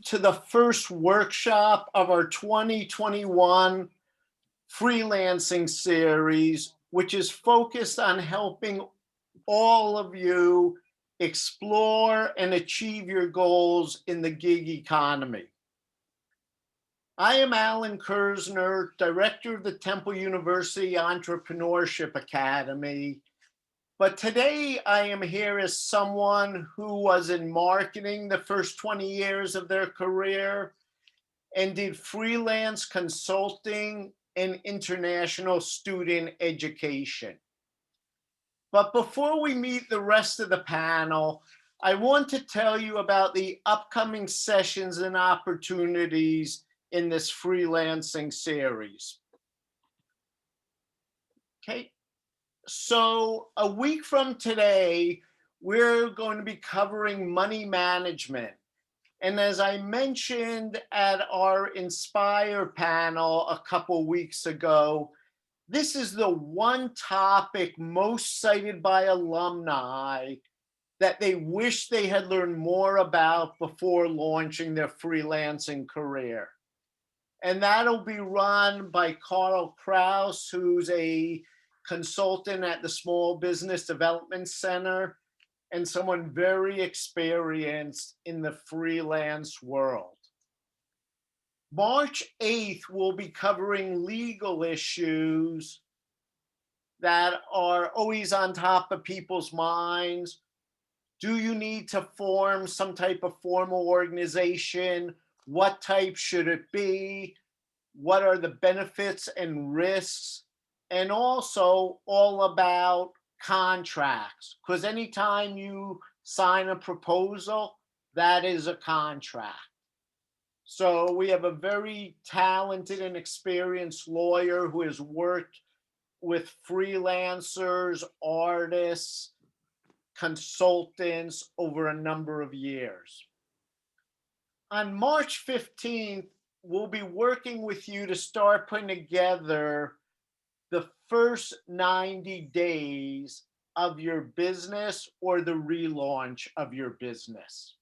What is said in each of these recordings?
to the first workshop of our 2021 freelancing series, which is focused on helping all of you explore and achieve your goals in the gig economy. I am Alan Kersner, Director of the Temple University Entrepreneurship Academy. But today I am here as someone who was in marketing the first 20 years of their career and did freelance consulting and international student education. But before we meet the rest of the panel, I want to tell you about the upcoming sessions and opportunities in this freelancing series. Okay. So a week from today, we're going to be covering money management. And as I mentioned at our Inspire panel a couple weeks ago, this is the one topic most cited by alumni that they wish they had learned more about before launching their freelancing career. And that'll be run by Carl Kraus, who's a consultant at the Small Business Development Center and someone very experienced in the freelance world. March 8th, we'll be covering legal issues that are always on top of people's minds. Do you need to form some type of formal organization? What type should it be? What are the benefits and risks? And also all about contracts, because anytime you sign a proposal, that is a contract. So we have a very talented and experienced lawyer who has worked with freelancers, artists, consultants over a number of years. On March 15th, we'll be working with you to start putting together the first 90 days of your business or the relaunch of your business.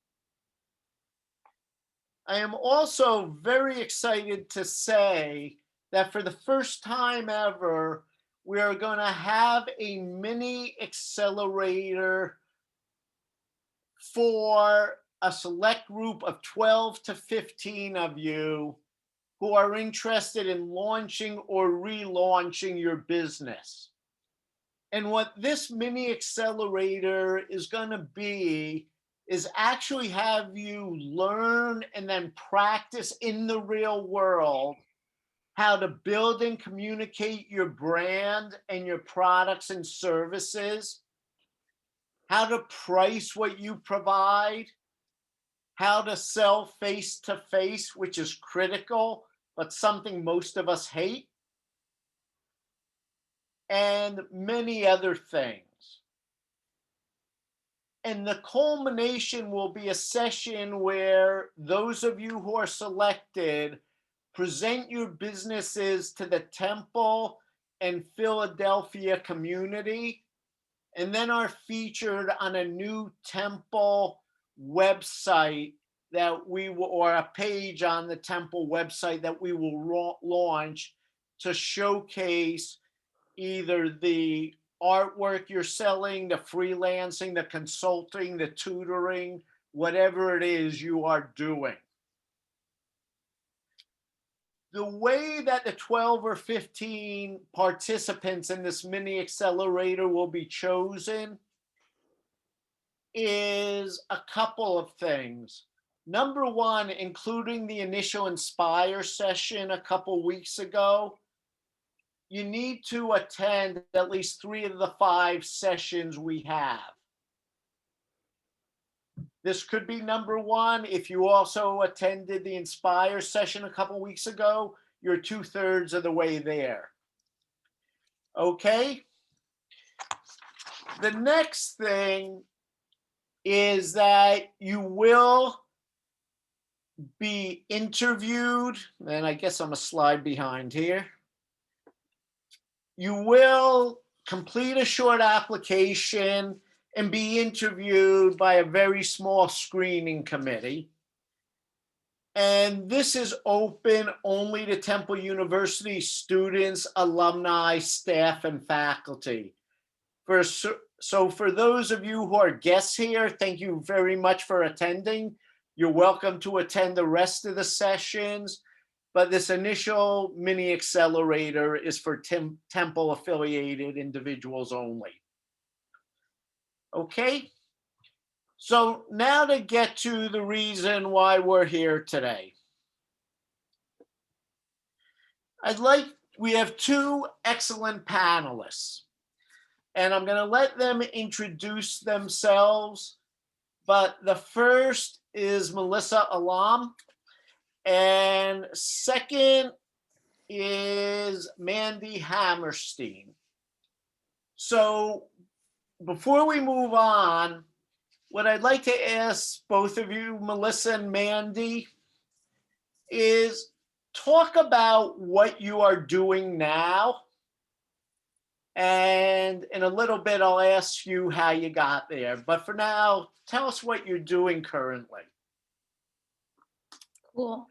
I am also very excited to say that for the first time ever, we are going to have a mini accelerator for a select group of 12 to 15 of you who are interested in launching or relaunching your business. And what this mini accelerator is going to be is actually have you learn and then practice in the real world how to build and communicate your brand and your products and services, how to price what you provide, how to sell face-to-face, which is critical, but something most of us hate, and many other things. And the culmination will be a session where those of you who are selected present your businesses to the Temple and Philadelphia community, and then are featured on a new Temple website that we will, or a page on the Temple website that we will launch to showcase either the artwork you're selling, the freelancing, the consulting, the tutoring, whatever it is you are doing. The way that the 12 or 15 participants in this mini accelerator will be chosen is a couple of things. Number one, including the initial Inspire session a couple weeks ago, you need to attend at least 3 of the 5 sessions we have. This could be number one. If you also attended the Inspire session a couple weeks ago, you're 2/3 of the way there. Okay? The next thing is that you will be interviewed, and I guess I'm a slide behind here. You will complete a short application and be interviewed by a very small screening committee. And this is open only to Temple University students, alumni, staff, and faculty. So for those of you who are guests here, thank you very much for attending. You're welcome to attend the rest of the sessions, but this initial mini accelerator is for Temple affiliated individuals only. Okay, so now to get to the reason why we're here today. We have two excellent panelists, and I'm going to let them introduce themselves. But the first is Melissa Alam, and second is Mandy Hammerstein. So before we move on, what I'd like to ask both of you, Melissa and Mandy, is talk about what you are doing now. And in a little bit, I'll ask you how you got there. But for now, tell us what you're doing currently. Cool.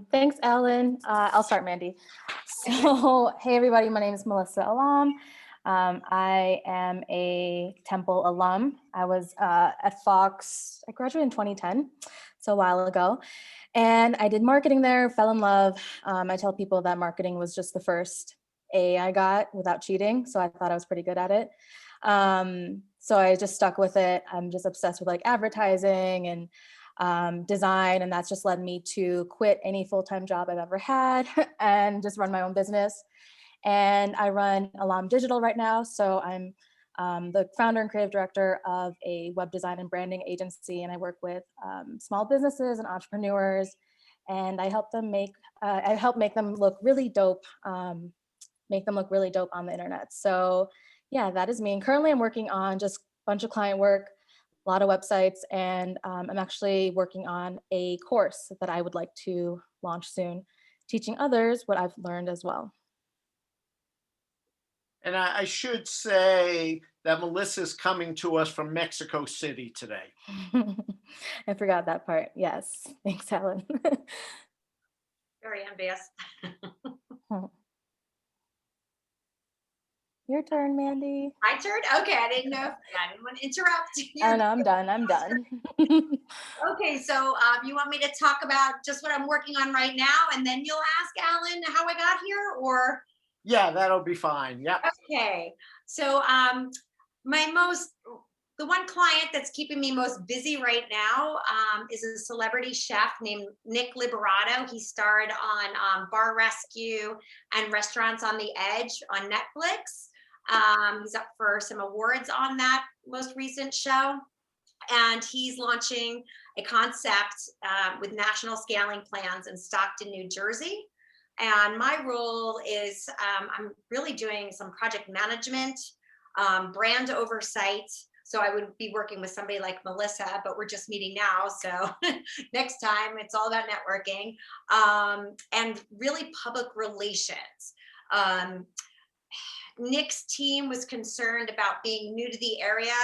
Thanks, Alan. I'll start, Mandy. So, hey, everybody. My name is Melissa Alam. I am a Temple alum. I was at Fox. I graduated in 2010, so a while ago. And I did marketing there, fell in love. I tell people that marketing was just the first A I got without cheating. So I thought I was pretty good at it. So I just stuck with it. I'm just obsessed with like advertising and design. And that's just led me to quit any full-time job I've ever had and just run my own business. And I run Alam Digital right now. So I'm the founder and creative director of a web design and branding agency. And I work with small businesses and entrepreneurs. And I help them make them look really dope, on the internet. So yeah, that is me. And currently I'm working on just a bunch of client work, a lot of websites, and I'm actually working on a course that I would like to launch soon, teaching others what I've learned as well. And I should say that Melissa's coming to us from Mexico City today. I forgot that part. Yes. Thanks, Helen. Very envious. Your turn, Mandy. My turn? Okay, I didn't want to interrupt. Oh no, I'm done. Okay, so you want me to talk about just what I'm working on right now, and then you'll ask Alan how I got here, or? Yeah, that'll be fine. Yeah. Okay, so the one client that's keeping me most busy right now is a celebrity chef named Nick Liberato. He starred on Bar Rescue and Restaurants on the Edge on Netflix. He's up for some awards on that most recent show. And he's launching a concept with national scaling plans in Stockton, New Jersey. And my role is I'm really doing some project management, brand oversight. So I would be working with somebody like Melissa, but we're just meeting now. So next time it's all about networking, and really public relations. Nick's team was concerned about being new to the area,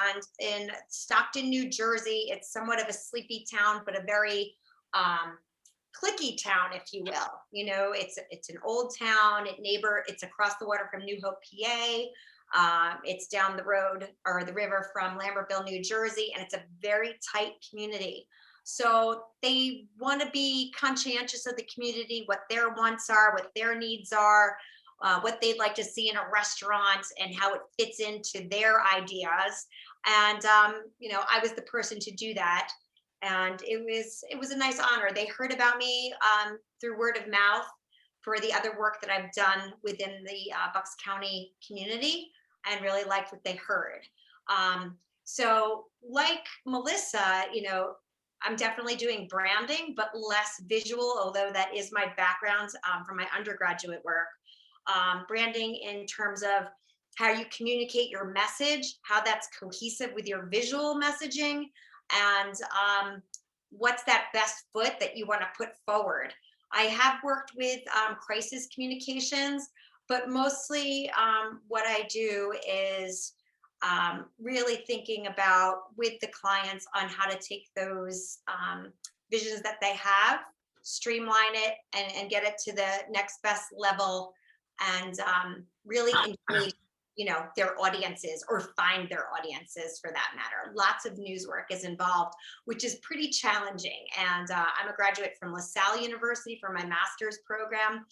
and in Stockton, New Jersey, it's somewhat of a sleepy town, but a very cliquey town, if you will. You know, it's an old town. It's across the water from New Hope, PA. It's down the road or the river from Lambertville, New Jersey, and it's a very tight community. So they want to be conscientious of the community, what their wants are, what their needs are, what they'd like to see in a restaurant, and how it fits into their ideas. And I was the person to do that. And it was a nice honor. They heard about me through word of mouth for the other work that I've done within the Bucks County community, and really liked what they heard. So like Melissa, I'm definitely doing branding, but less visual, although that is my background from my undergraduate work. Branding in terms of how you communicate your message, how that's cohesive with your visual messaging, and what's that best foot that you want to put forward. I have worked with crisis communications, but mostly what I do is really thinking about with the clients on how to take those visions that they have streamline it, and get it to the next best level, and really engage, their audiences, or find their audiences for that matter. Lots of news work is involved, which is pretty challenging. And I'm a graduate from LaSalle University for my master's program.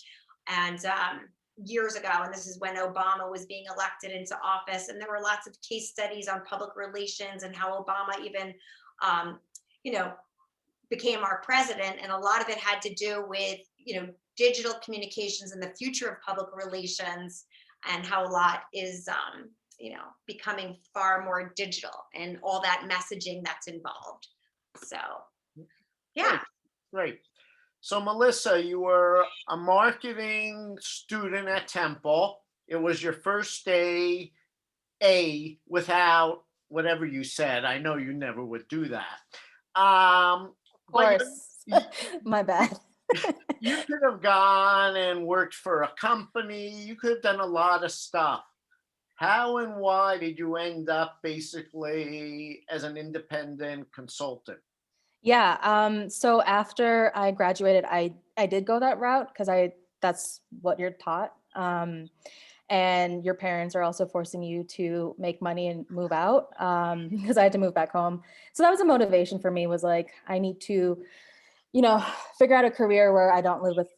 And years ago, and this is when Obama was being elected into office, and there were lots of case studies on public relations and how Obama even, became our president. And a lot of it had to do with, digital communications and the future of public relations, and how a lot is, becoming far more digital, and all that messaging that's involved. So, yeah. Great. So Melissa, you were a marketing student at Temple. It was your first day without whatever you said. I know you never would do that. Of But course. My bad. you could have gone and worked for a company. You could have done a lot of stuff. How and why did you end up basically as an independent consultant? Yeah. So after I graduated, I did go that route because that's what you're taught. And your parents are also forcing you to make money and move out, because I had to move back home. So that was a motivation for me, was like, I need to, figure out a career where I don't live with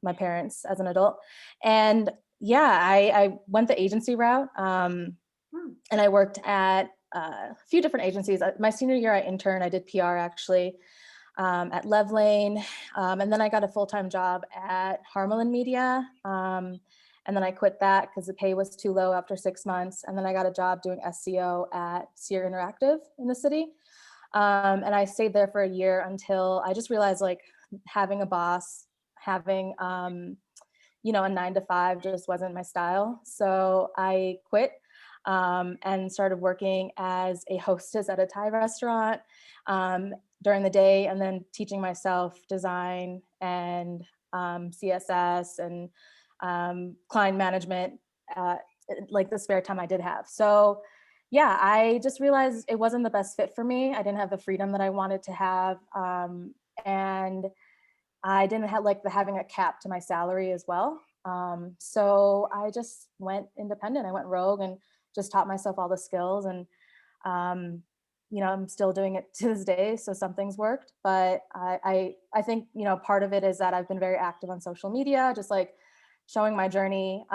my parents as an adult. And yeah, I went the agency route, and I worked at a few different agencies. My senior year, I interned. I did PR actually at Levlane, and then I got a full-time job at Harmelin Media, and then I quit that because the pay was too low after 6 months. And then I got a job doing SEO at Sear Interactive in the city, and I stayed there for a year until I just realized, like, having a boss, having a 9-to-5 just wasn't my style. So I quit. And started working as a hostess at a Thai restaurant during the day, and then teaching myself design and CSS and client management, like the spare time I did have. So yeah, I just realized it wasn't the best fit for me. I didn't have the freedom that I wanted to have. And I didn't have having a cap to my salary as well. So I just went independent. I went rogue and just taught myself all the skills, and I'm still doing it to this day. So something's worked, but I think part of it is that I've been very active on social media, just like showing my journey,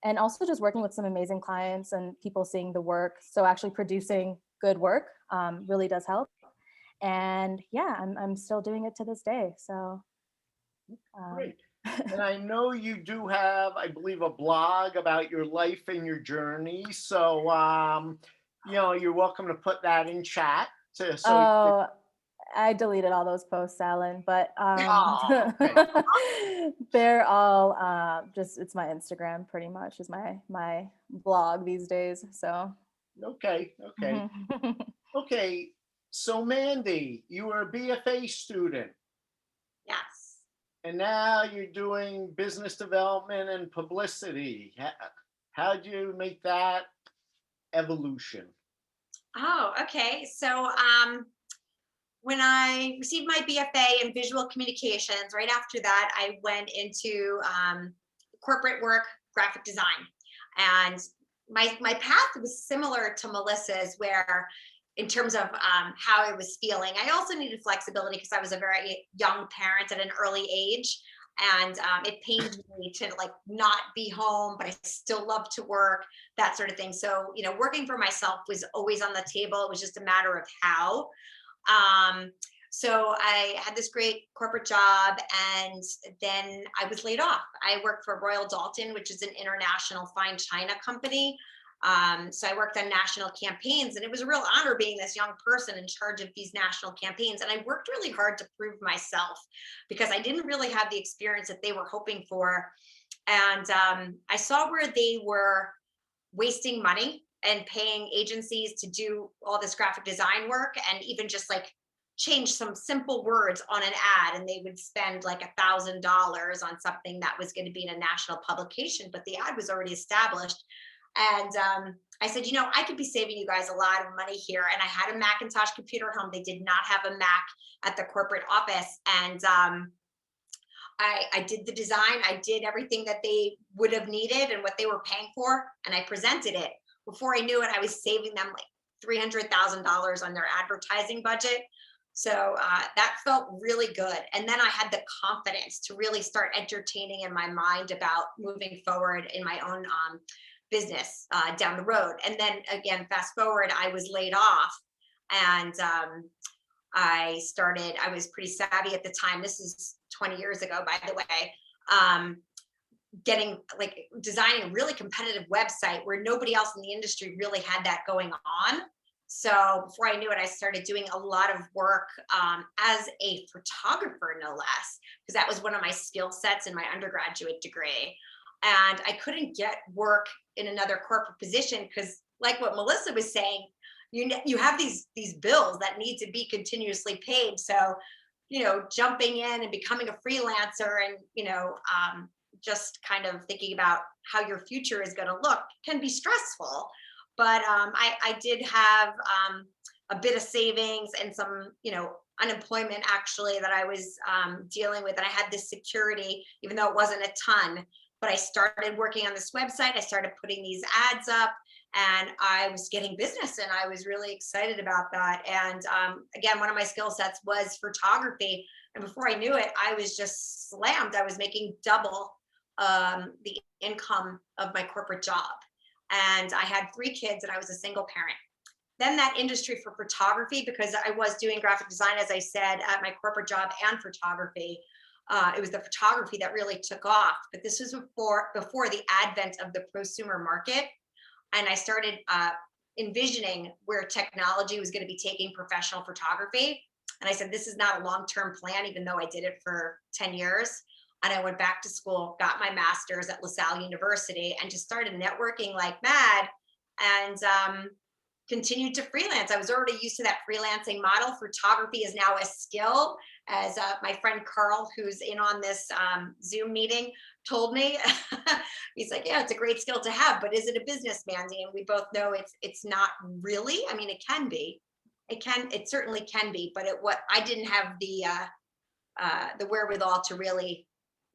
and also just working with some amazing clients and people seeing the work. So actually producing good work really does help. And yeah, I'm still doing it to this day. So Great. And I know you do have, I believe, a blog about your life and your journey. So, you're welcome to put that in chat. I deleted all those posts, Alan, but okay. they're all it's my Instagram pretty much is my blog these days. So Okay. Okay. So Mandy, you were a BFA student. Yes. And now you're doing business development and publicity. How'd you make that evolution? Oh, okay. So when I received my BFA in visual communications, right after that, I went into corporate work, graphic design. And my path was similar to Melissa's, where in terms of how I was feeling, I also needed flexibility because I was a very young parent at an early age. And it pained me to not be home, but I still love to work, that sort of thing. So, working for myself was always on the table. It was just a matter of how. So I had this great corporate job, and then I was laid off. I worked for Royal Dalton, which is an international fine china company. So I worked on national campaigns, and it was a real honor being this young person in charge of these national campaigns. And I worked really hard to prove myself because I didn't really have the experience that they were hoping for. And I saw where they were wasting money and paying agencies to do all this graphic design work, and even just change some simple words on an ad, and they would spend $1,000 on something that was going to be in a national publication, but the ad was already established. And I said, I could be saving you guys a lot of money here. And I had a Macintosh computer at home. They did not have a Mac at the corporate office. And I did the design. I did everything that they would have needed and what they were paying for. And I presented it. Before I knew it, I was saving them like $300,000 on their advertising budget. So that felt really good. And then I had the confidence to really start entertaining in my mind about moving forward in my own business down the road. And then again, fast forward, I was laid off, and I was pretty savvy at the time. This is 20 years ago, by the way, designing a really competitive website where nobody else in the industry really had that going on. So before I knew it, I started doing a lot of work as a photographer, no less, because that was one of my skill sets in my undergraduate degree. And I couldn't get work in another corporate position because, like what Melissa was saying, you have these bills that need to be continuously paid. So, jumping in and becoming a freelancer and, just kind of thinking about how your future is going to look can be stressful. But I did have a bit of savings and some, unemployment actually that I was dealing with. And I had this security, even though it wasn't a ton. But I started working on this website. I started putting these ads up, and I was getting business, and I was really excited about that. And again, one of my skill sets was photography. And before I knew it, I was just slammed. I was making double the income of my corporate job. And I had 3 kids, and I was a single parent. Then that industry for photography, because I was doing graphic design, as I said, at my corporate job and photography, it was the photography that really took off. But this was before the advent of the prosumer market. And I started envisioning where technology was going to be taking professional photography. And I said, this is not a long-term plan, even though I did it for 10 years. And I went back to school, got my master's at LaSalle University, and just started networking like mad, and continued to freelance. I was already used to that freelancing model. Photography is now a skill, as my friend Carl, who's in on this Zoom meeting, told me. He's like, yeah, it's a great skill to have, but is it a business, Mandy? And we both know it's not really. I mean, it can be. It certainly can be, but I didn't have the wherewithal to really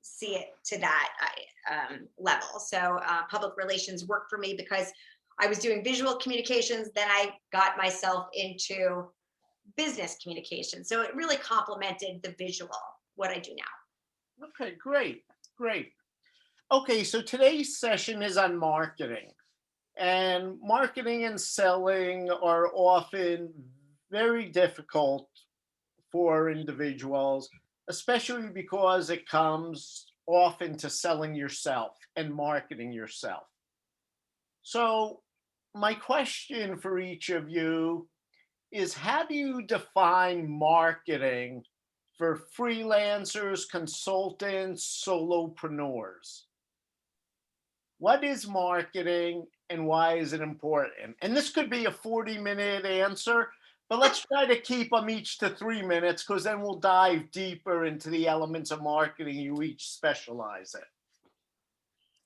see it to that level. So public relations worked for me because I was doing visual communications. Then I got myself into business communication. So it really complemented the visual, what I do now. Okay, great. Okay, so today's session is on marketing. And marketing and selling are often very difficult for individuals, especially because it comes often to selling yourself and marketing yourself. So my question for each of you is, how do you define marketing for freelancers, consultants, solopreneurs? What is marketing and why is it important? And this could be a 40-minute answer, but let's try to keep them each to 3 minutes, because then we'll dive deeper into the elements of marketing you each specialize in.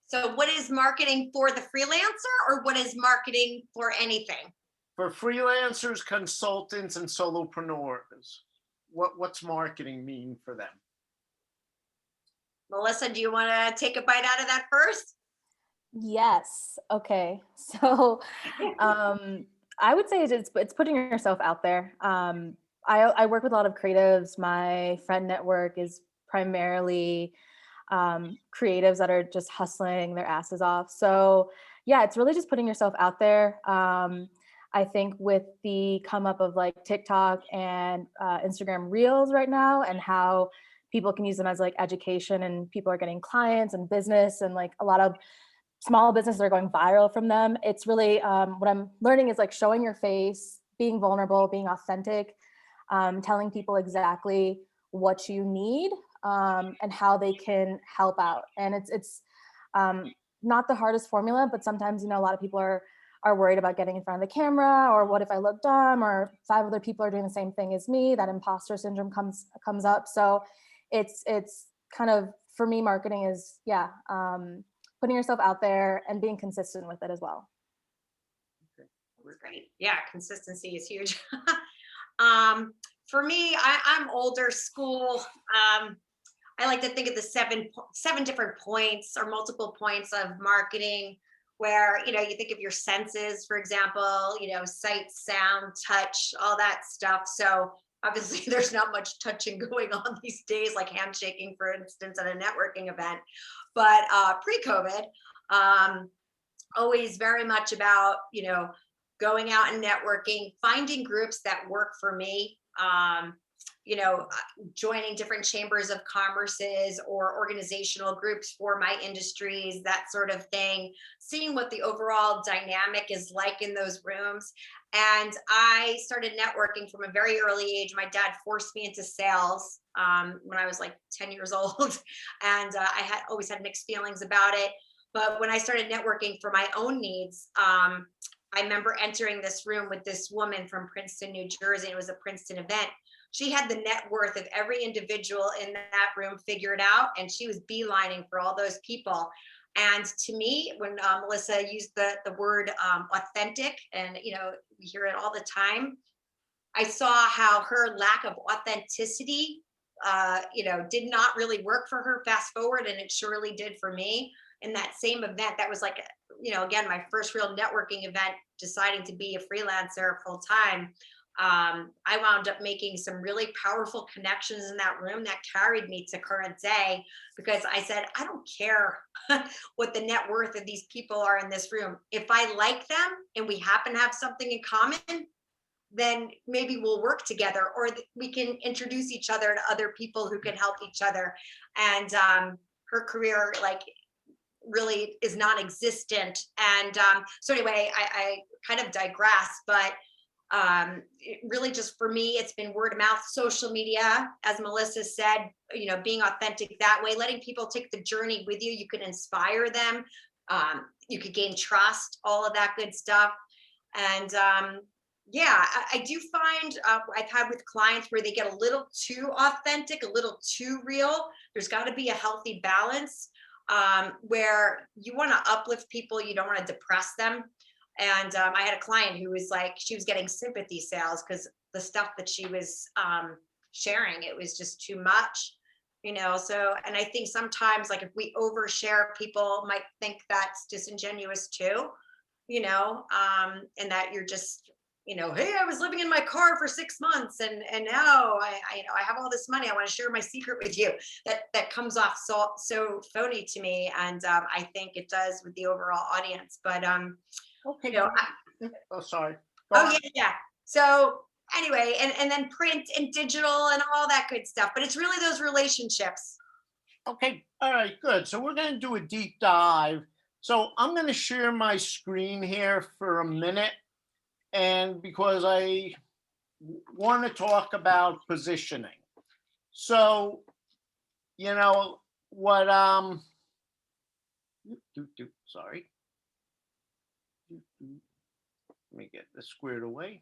So what is marketing for the freelancer, or what is marketing for anything? For freelancers, consultants, and solopreneurs, what's marketing mean for them? Melissa, do you want to take a bite out of that first? Yes. Okay. So I would say it's putting yourself out there. I work with a lot of creatives. My friend network is primarily creatives that are just hustling their asses off. So yeah, it's really just putting yourself out there. I think with the come up of like TikTok and Instagram Reels right now, and how people can use them as like education, and people are getting clients and business, and like a lot of small businesses are going viral from them. It's really what I'm learning is like showing your face, being vulnerable, being authentic, telling people exactly what you need and how they can help out. And it's not the hardest formula, but sometimes, a lot of people are worried about getting in front of the camera, or what if I look dumb, or 5 other people are doing the same thing as me. That imposter syndrome comes up. So it's kind of, for me, marketing is putting yourself out there and being consistent with it as well. We're great. Yeah, consistency is huge. For me, I'm older school. I like to think of the seven different points or multiple points of marketing, where you think of your senses, for example, sight, sound, touch, all that stuff. So obviously there's not much touching going on these days, like handshaking, for instance, at a networking event. But pre-COVID, always very much about going out and networking, finding groups that work for me. Joining different chambers of commerces or organizational groups for my industries, that sort of thing, seeing what the overall dynamic is like in those rooms. And I started networking from a very early age. My dad forced me into sales when I was like 10 years old. And I had always had mixed feelings about it. But when I started networking for my own needs, I remember entering this room with this woman from Princeton, New Jersey. It was a Princeton event. She had the net worth of every individual in that room figured out, and she was beelining for all those people. And to me, when Melissa used the word authentic, and we hear it all the time, I saw how her lack of authenticity, did not really work for her. Fast forward, and it surely did for me. In that same event, that was like, again, my first real networking event, deciding to be a freelancer full time. I wound up making some really powerful connections in that room that carried me to current day, because I said, I don't care what the net worth of these people are in this room. If I like them and we happen to have something in common, then maybe we'll work together, or we can introduce each other to other people who can help each other. And her career, really is non-existent. And so anyway, I kind of digress, but it really just, for me, it's been word of mouth, social media, as Melissa said, being authentic that way, letting people take the journey with you. You can inspire them. You could gain trust, all of that good stuff. And I do find I've had with clients where they get a little too authentic, a little too real. There's got to be a healthy balance, where you want to uplift people, you don't want to depress them. And I had a client who was like, she was getting sympathy sales because the stuff that she was sharing, it was just too much, So, and I think sometimes, if we overshare, people might think that's disingenuous too, and that you're just, hey, I was living in my car for 6 months, and now I have all this money. I want to share my secret with you. That comes off so phony to me, and I think it does with the overall audience. But Okay. Sorry. Yeah. So anyway, and then print and digital and all that good stuff. But it's really those relationships. Okay. All right. Good. So we're going to do a deep dive. So I'm going to share my screen here for a minute, and because I want to talk about positioning. So, what sorry. Let me get this squared away.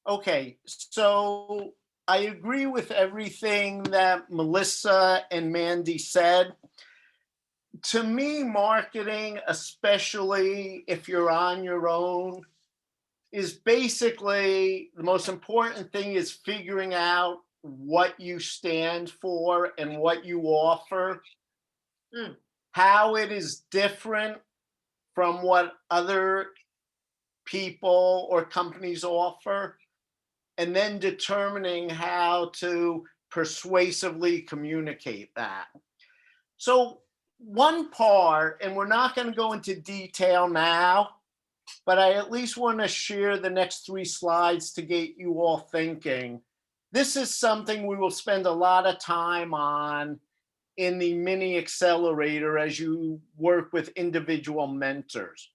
Okay, so I agree with everything that Melissa and Mandy said. To me, marketing, especially if you're on your own, is basically the most important thing is figuring out what you stand for and what you offer, how it is different from what other people or companies offer, and then determining how to persuasively communicate that. So one part, and we're not going to go into detail now, but I at least want to share the next 3 slides to get you all thinking. This is something we will spend a lot of time on in the mini accelerator as you work with individual mentors.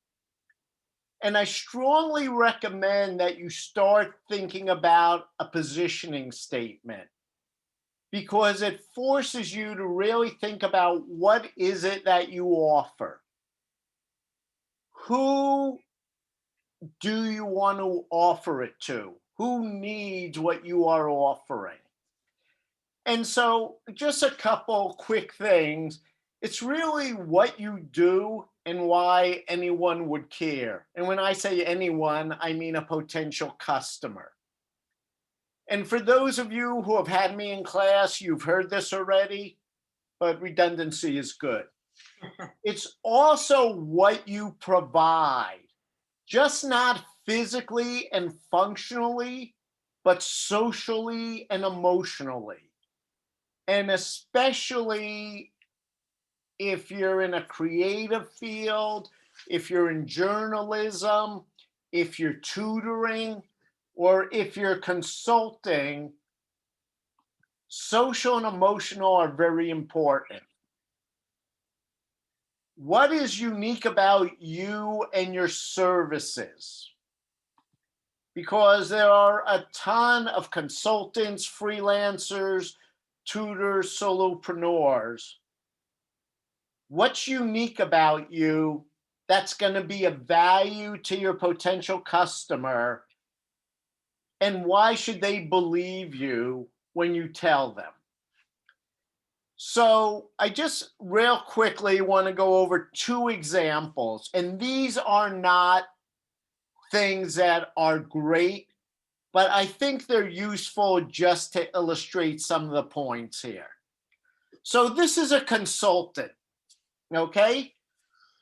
And I strongly recommend that you start thinking about a positioning statement, because it forces you to really think about what is it that you offer? Who do you want to offer it to? Who needs what you are offering? And so just a couple quick things. It's really what you do and why anyone would care. And when I say anyone, I mean a potential customer. And for those of you who have had me in class, you've heard this already, but redundancy is good. It's also what you provide, just not physically and functionally, but socially and emotionally. And especially if you're in a creative field, if you're in journalism, if you're tutoring, or if you're consulting, social and emotional are very important. What is unique about you and your services? Because there are a ton of consultants, freelancers, tutors, solopreneurs. What's unique about you that's going to be of value to your potential customer? And why should they believe you when you tell them? So I just real quickly want to go over 2 examples. And these are not things that are great, but I think they're useful just to illustrate some of the points here. So this is a consultant, okay?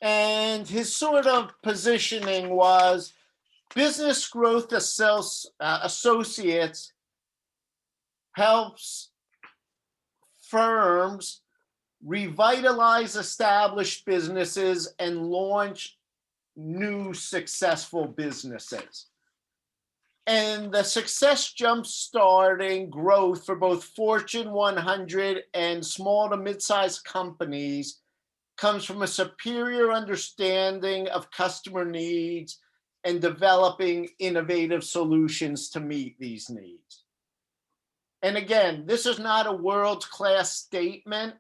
And his sort of positioning was business growth associates helps firms revitalize established businesses and launch new successful businesses. And the success jump-starting growth for both Fortune 100 and small to mid-sized companies comes from a superior understanding of customer needs and developing innovative solutions to meet these needs. And again, this is not a world-class statement,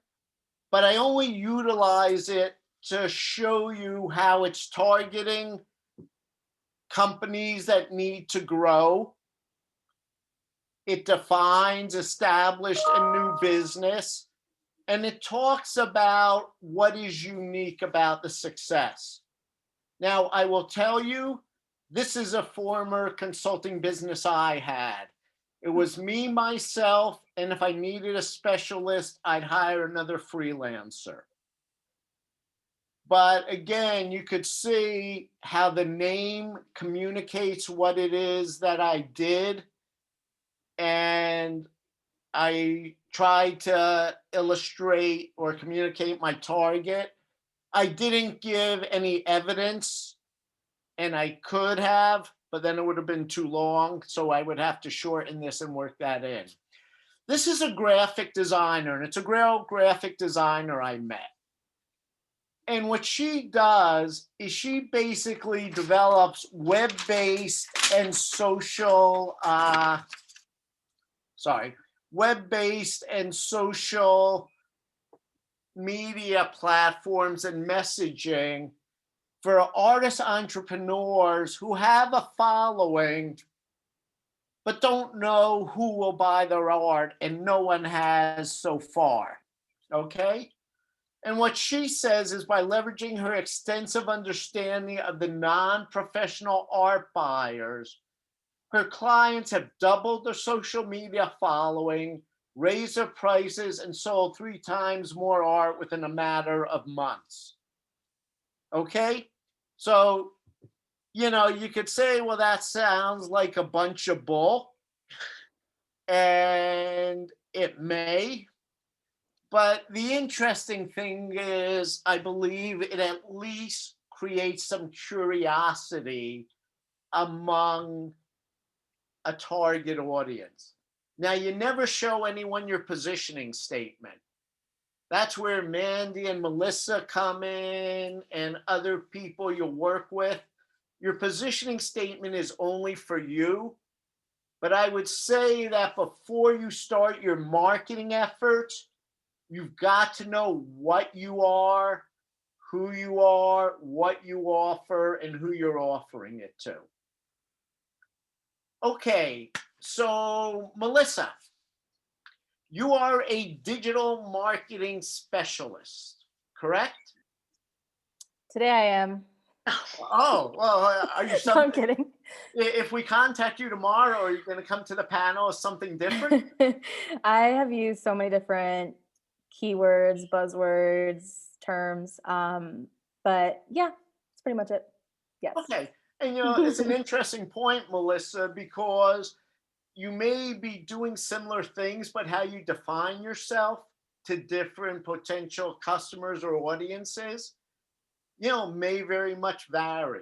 but I only utilize it to show you how it's targeting companies that need to grow. It defines established and new business, and it talks about what is unique about the success. Now, I will tell you, this is a former consulting business I had. It was me, myself, and if I needed a specialist, I'd hire another freelancer. But again, you could see how the name communicates what it is that I did. And I tried to illustrate or communicate my target. I didn't give any evidence, and I could have, but then it would have been too long. So I would have to shorten this and work that in. This is a graphic designer, and it's a real graphic designer I met. And what she does is she basically develops web-based and social, web-based and social media platforms and messaging for artist entrepreneurs who have a following, but don't know who will buy their art, and no one has so far, okay? And what she says is by leveraging her extensive understanding of the non-professional art buyers, her clients have doubled their social media following, raised their prices, and sold 3 times more art within a matter of months. Okay? So, you know, you could say, well, that sounds like a bunch of bull. And it may. But the interesting thing is, I believe it at least creates some curiosity among a target audience. Now, you never show anyone your positioning statement. That's where Mandy and Melissa come in and other people you work with. Your positioning statement is only for you. But I would say that before you start your marketing efforts, you've got to know what you are, who you are, what you offer, and who you're offering it to. Okay, so Melissa, you are a digital marketing specialist, correct? Today I am. Oh, well, are you No, I'm something? kidding. If we contact you tomorrow, are you going to come to the panel or something different? I have used so many different keywords, buzzwords, terms. But yeah, that's pretty much it. Yes. Okay. And it's an interesting point, Melissa, because you may be doing similar things, but how you define yourself to different potential customers or audiences, may very much vary.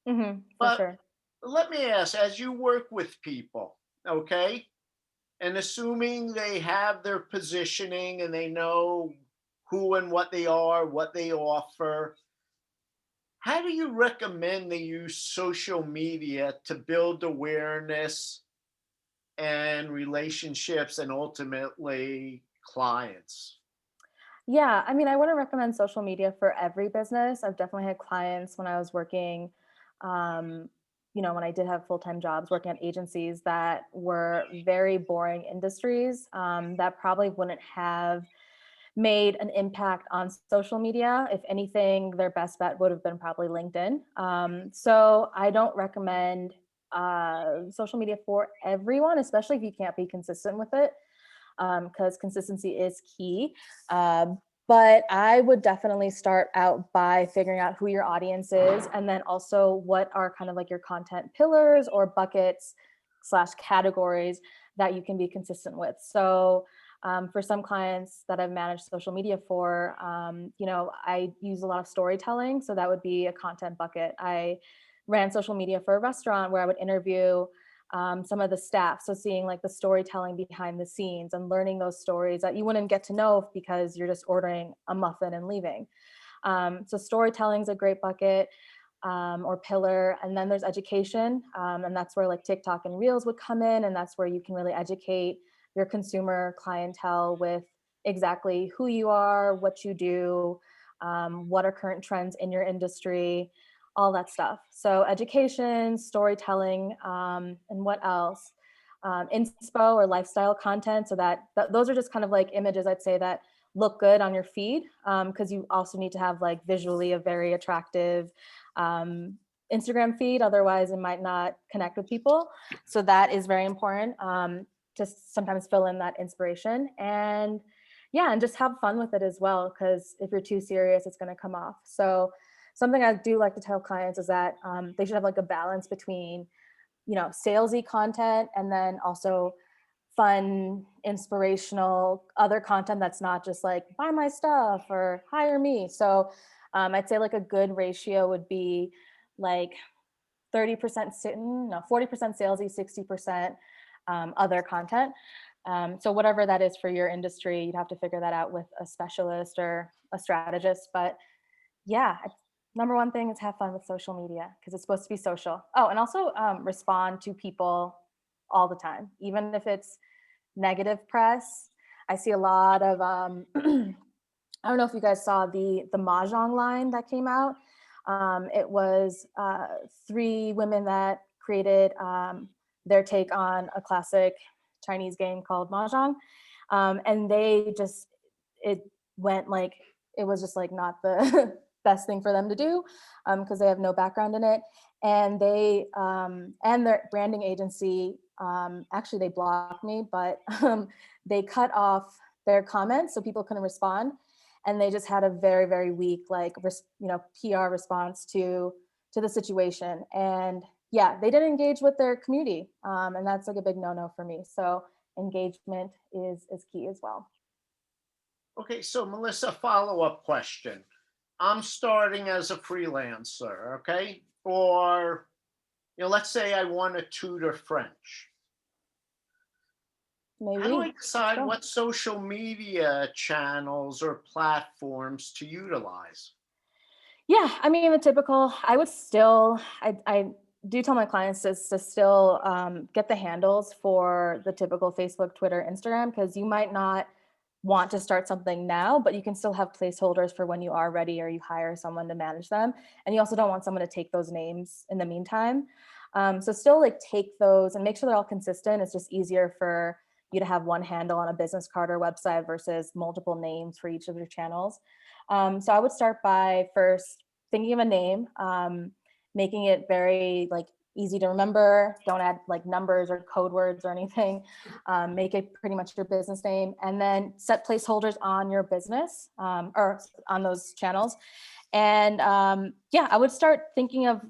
For But sure. let me ask, as you work with people, okay, and assuming they have their positioning and they know who and what they are, what they offer, how do you recommend they use social media to build awareness and relationships and ultimately clients? Yeah, I mean, I wouldn't recommend social media for every business. I've definitely had clients when I was working, um, when I did have full-time jobs working at agencies that were very boring industries, that probably wouldn't have made an impact on social media. If anything, their best bet would have been probably LinkedIn. So I don't recommend social media for everyone, especially if you can't be consistent with it, because consistency is key. But I would definitely start out by figuring out who your audience is, and then also what are kind of like your content pillars or buckets slash categories that you can be consistent with. So for some clients that I've managed social media for, I use a lot of storytelling. So that would be a content bucket. I ran social media for a restaurant where I would interview some of the staff. So seeing like the storytelling behind the scenes and learning those stories that you wouldn't get to know because you're just ordering a muffin and leaving. So storytelling is a great bucket or pillar. And then there's education. And that's where like TikTok and Reels would come in. And that's where you can really educate your consumer clientele with exactly who you are, what you do, what are current trends in your industry, all that stuff. So education, storytelling, and what else? Inspo or lifestyle content. So those are just kind of like images, I'd say, that look good on your feed, because you also need to have like visually a very attractive Instagram feed. Otherwise, it might not connect with people. So that is very important. To sometimes fill in that inspiration, and just have fun with it as well, because if you're too serious, it's going to come off. So something I do like to tell clients is that they should have like a balance between, salesy content and then also fun, inspirational, other content that's not just like buy my stuff or hire me. So I'd say like a good ratio would be like 30%, 40% salesy, 60% other content. So whatever that is for your industry, you'd have to figure that out with a specialist or a strategist. But yeah, number one thing is have fun with social media, because it's supposed to be social. Oh, and also respond to people all the time, even if it's negative press. I see a lot of, I don't know if you guys saw the Mahjong line that came out. It was 3 women that created their take on a classic Chinese game called Mahjong. And it went like, it was just like not the best thing for them to do, because they have no background in it. And they, and their branding agency, actually they blocked me, but they cut off their comments so people couldn't respond. And they just had a very, very weak, like, PR response to the situation. And yeah, they didn't engage with their community. And that's like a big no-no for me. So engagement is key as well. Okay, so Melissa, follow-up question. I'm starting as a freelancer, okay? Or, let's say I want to tutor French. How do I decide what social media channels or platforms to utilize? Yeah, I mean, the typical, I would still, I do tell my clients to still get the handles for the typical Facebook, Twitter, Instagram, because you might not want to start something now, but you can still have placeholders for when you are ready or you hire someone to manage them. And you also don't want someone to take those names in the meantime. So still like take those and make sure they're all consistent. It's just easier for you to have one handle on a business card or website versus multiple names for each of your channels. So I would start by first thinking of a name, making it very like easy to remember. Don't add like numbers or code words or anything. Make it pretty much your business name, and then set placeholders on your business or on those channels. And yeah, I would start thinking of,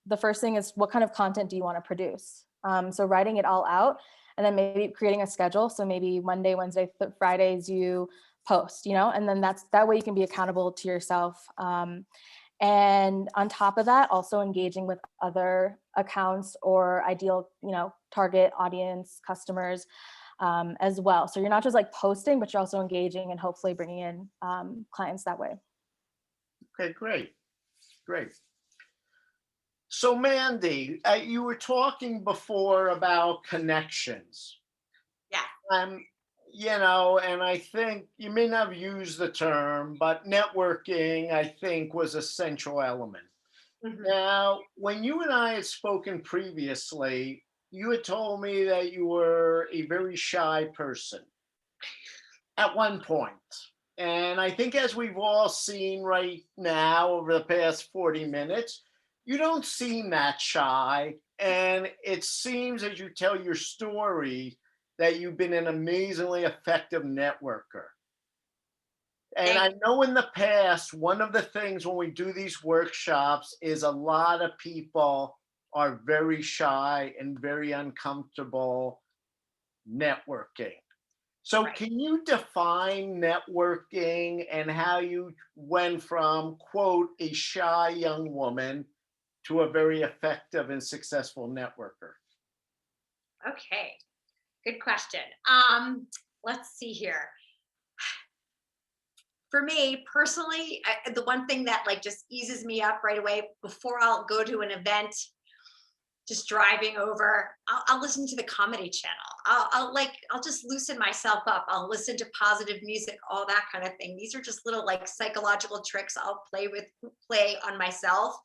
the first thing is, what kind of content do you want to produce? So writing it all out, and then maybe creating a schedule. So maybe Monday, Wednesday, Fridays you post, and then that way you can be accountable to yourself. And on top of that, also engaging with other accounts or ideal, target audience customers as well. So you're not just like posting, but you're also engaging and hopefully bringing in clients that way. Okay, great. So Mandy, you were talking before about connections. Yeah. And I think you may not have used the term, but networking, I think, was a central element. Mhm. Now, when you and I had spoken previously, you had told me that you were a very shy person at one point. And I think, as we've all seen right now over the past 40 minutes, you don't seem that shy. And it seems, as you tell your story, that you've been an amazingly effective networker. And I know in the past, one of the things when we do these workshops is a lot of people are very shy and very uncomfortable networking. So Right. can you define networking and how you went from, quote, a shy young woman to a very effective and successful networker? Okay, good question. Let's see here. For me personally, the one thing that like just eases me up right away before I'll go to an event, just driving over, I'll listen to the comedy channel. I'll just loosen myself up. I'll listen to positive music, all that kind of thing. These are just little like psychological tricks I'll play on myself,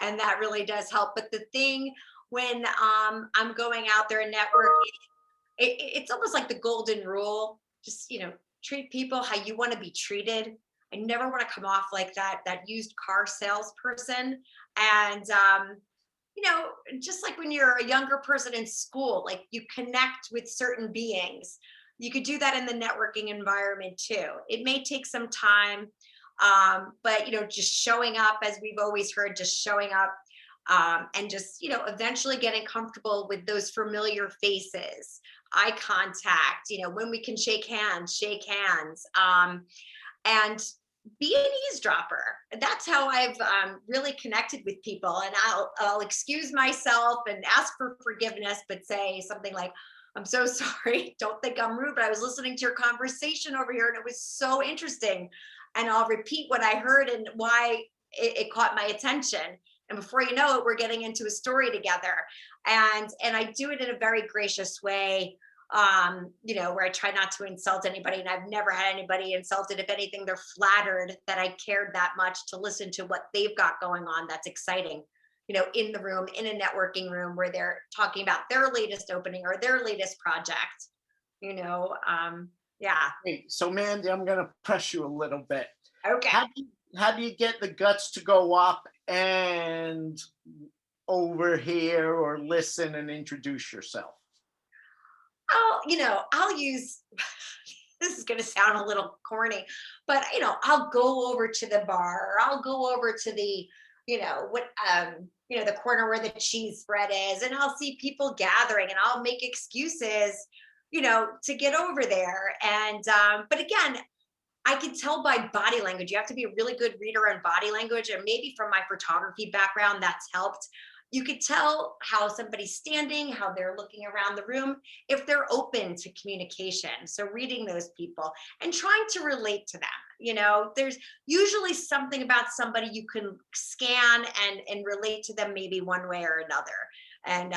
and that really does help. But the thing when I'm going out there and networking, it's almost like the golden rule. Just treat people how you want to be treated. I never want to come off like that used car salesperson. And just like when you're a younger person in school, like you connect with certain beings, you could do that in the networking environment too. It may take some time, but just showing up, as we've always heard, just showing up, and just eventually getting comfortable with those familiar faces, eye contact, when we can shake hands, and be an eavesdropper. That's how I've really connected with people. And I'll excuse myself and ask for forgiveness, but say something like, "I'm so sorry. Don't think I'm rude, but I was listening to your conversation over here and it was so interesting." And I'll repeat what I heard and why it caught my attention. And before you know it, we're getting into a story together. And I do it in a very gracious way, where I try not to insult anybody, and I've never had anybody insulted. If anything, they're flattered that I cared that much to listen to what they've got going on. That's exciting, in the room, in a networking room where they're talking about their latest opening or their latest project, yeah. Hey, so Mandy, I'm going to press you a little bit. Okay. How do you get the guts to go up and overhear or listen and introduce yourself? I'll use, this is going to sound a little corny, but, I'll go over to the bar, or I'll go over to the, the corner where the cheese spread is, and I'll see people gathering and I'll make excuses, to get over there. And, but again, I can tell by body language. You have to be a really good reader on body language, and maybe from my photography background, that's helped. You could tell how somebody's standing, how they're looking around the room, if they're open to communication. So reading those people and trying to relate to them. There's usually something about somebody you can scan and relate to them maybe one way or another. And,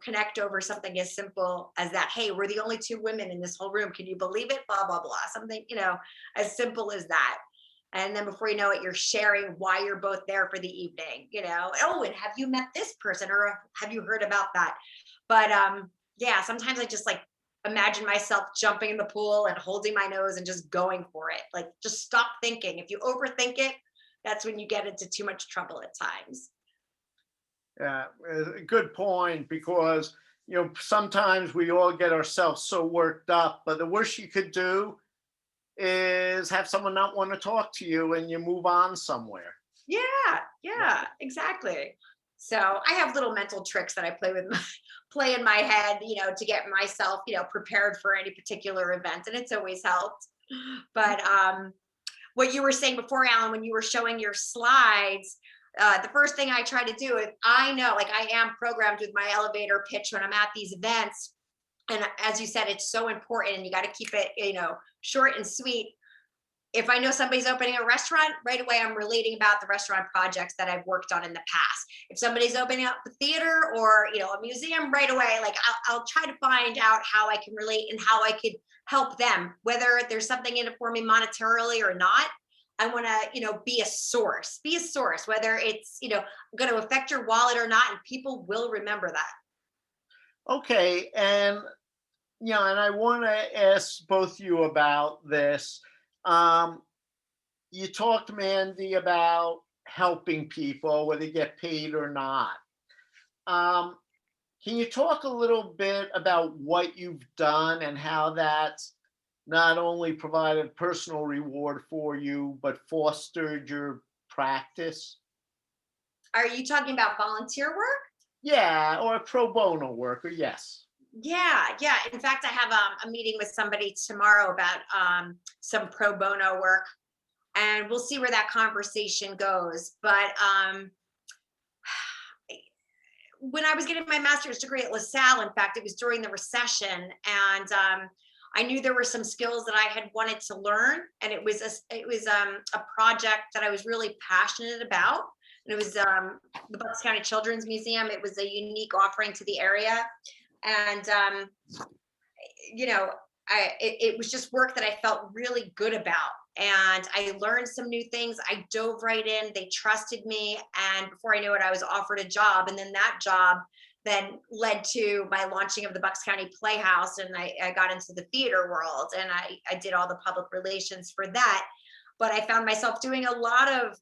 connect over something as simple as that. "Hey, we're the only two women in this whole room. Can you believe it? Blah, blah, blah." Something, as simple as that. And then before you know it, you're sharing why you're both there for the evening, "Oh, and have you met this person, or have you heard about that?" But yeah, sometimes I just like imagine myself jumping in the pool and holding my nose and just going for it. Like, just stop thinking. If you overthink it, that's when you get into too much trouble at times. Yeah, a good point, because sometimes we all get ourselves so worked up, but the worst you could do is have someone not want to talk to you and you move on somewhere. Yeah, exactly. So I have little mental tricks that I play with play in my head, to get myself, prepared for any particular event, and it's always helped. But what you were saying before, Alan, when you were showing your slides, the first thing I try to do is, I know, like, I am programmed with my elevator pitch when I'm at these events. And as you said, it's so important, and you got to keep it, short and sweet. If I know somebody's opening a restaurant, right away I'm relating about the restaurant projects that I've worked on in the past. If somebody's opening up a theater or a museum, right away, like, I'll try to find out how I can relate and how I could help them, whether there's something in it for me monetarily or not. I want to, be a source, whether it's, going to affect your wallet or not, and people will remember that. Okay, and and I want to ask both you about this. You talked, Mandy, about helping people, whether you get paid or not. Um, can you talk a little bit about what you've done and how that's not only provided personal reward for you, but fostered your practice? Are you talking about volunteer work? Yeah, or pro bono work, or yes. Yeah. In fact, I have a meeting with somebody tomorrow about some pro bono work, and we'll see where that conversation goes. But when I was getting my master's degree at LaSalle, in fact, it was during the recession, and I knew there were some skills that I had wanted to learn, and it was a project that I was really passionate about. And it was the Bucks County Children's Museum. It was a unique offering to the area, and it was just work that I felt really good about. And I learned some new things. I dove right in. They trusted me. And before I knew it, I was offered a job. And then that job then led to my launching of the Bucks County Playhouse. And I got into the theater world, and I did all the public relations for that. But I found myself doing a lot of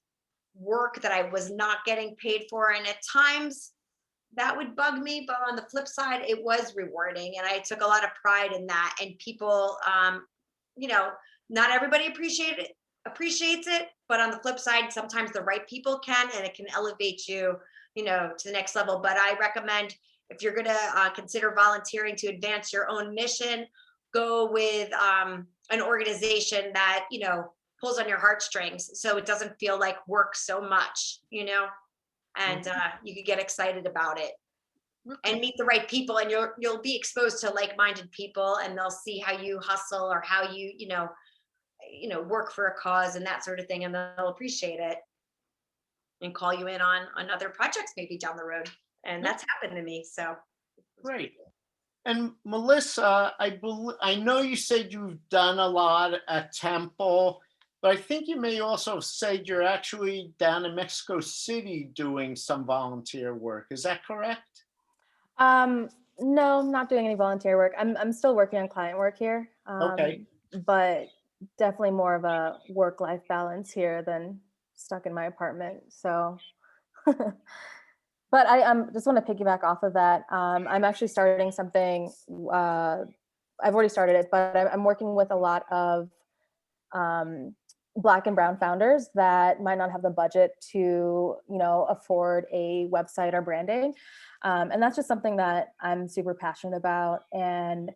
work that I was not getting paid for. And at times that would bug me, but on the flip side, it was rewarding, and I took a lot of pride in that. And people, not everybody appreciates it, but on the flip side, sometimes the right people can, and it can elevate you, to the next level. But I recommend, if you're going to consider volunteering to advance your own mission, go with an organization that pulls on your heartstrings, so it doesn't feel like work so much, and you could get excited about it and meet the right people, and you'll be exposed to like-minded people, and they'll see how you hustle, or how you work for a cause and that sort of thing, and they'll appreciate it and call you in on other projects maybe down the road. And that's happened to me. So Great. And Melissa, I know you said you've done a lot at Temple, but I think you may also have said you're actually down in Mexico City doing some volunteer work. Is that correct? No, I'm not doing any volunteer work. I'm still working on client work here. Okay. But definitely more of a work-life balance here than stuck in my apartment. So, but I just want to piggyback off of that. I'm actually starting something. I've already started it, but I'm working with a lot of Black and brown founders that might not have the budget to, afford a website or branding. And that's just something that I'm super passionate about. And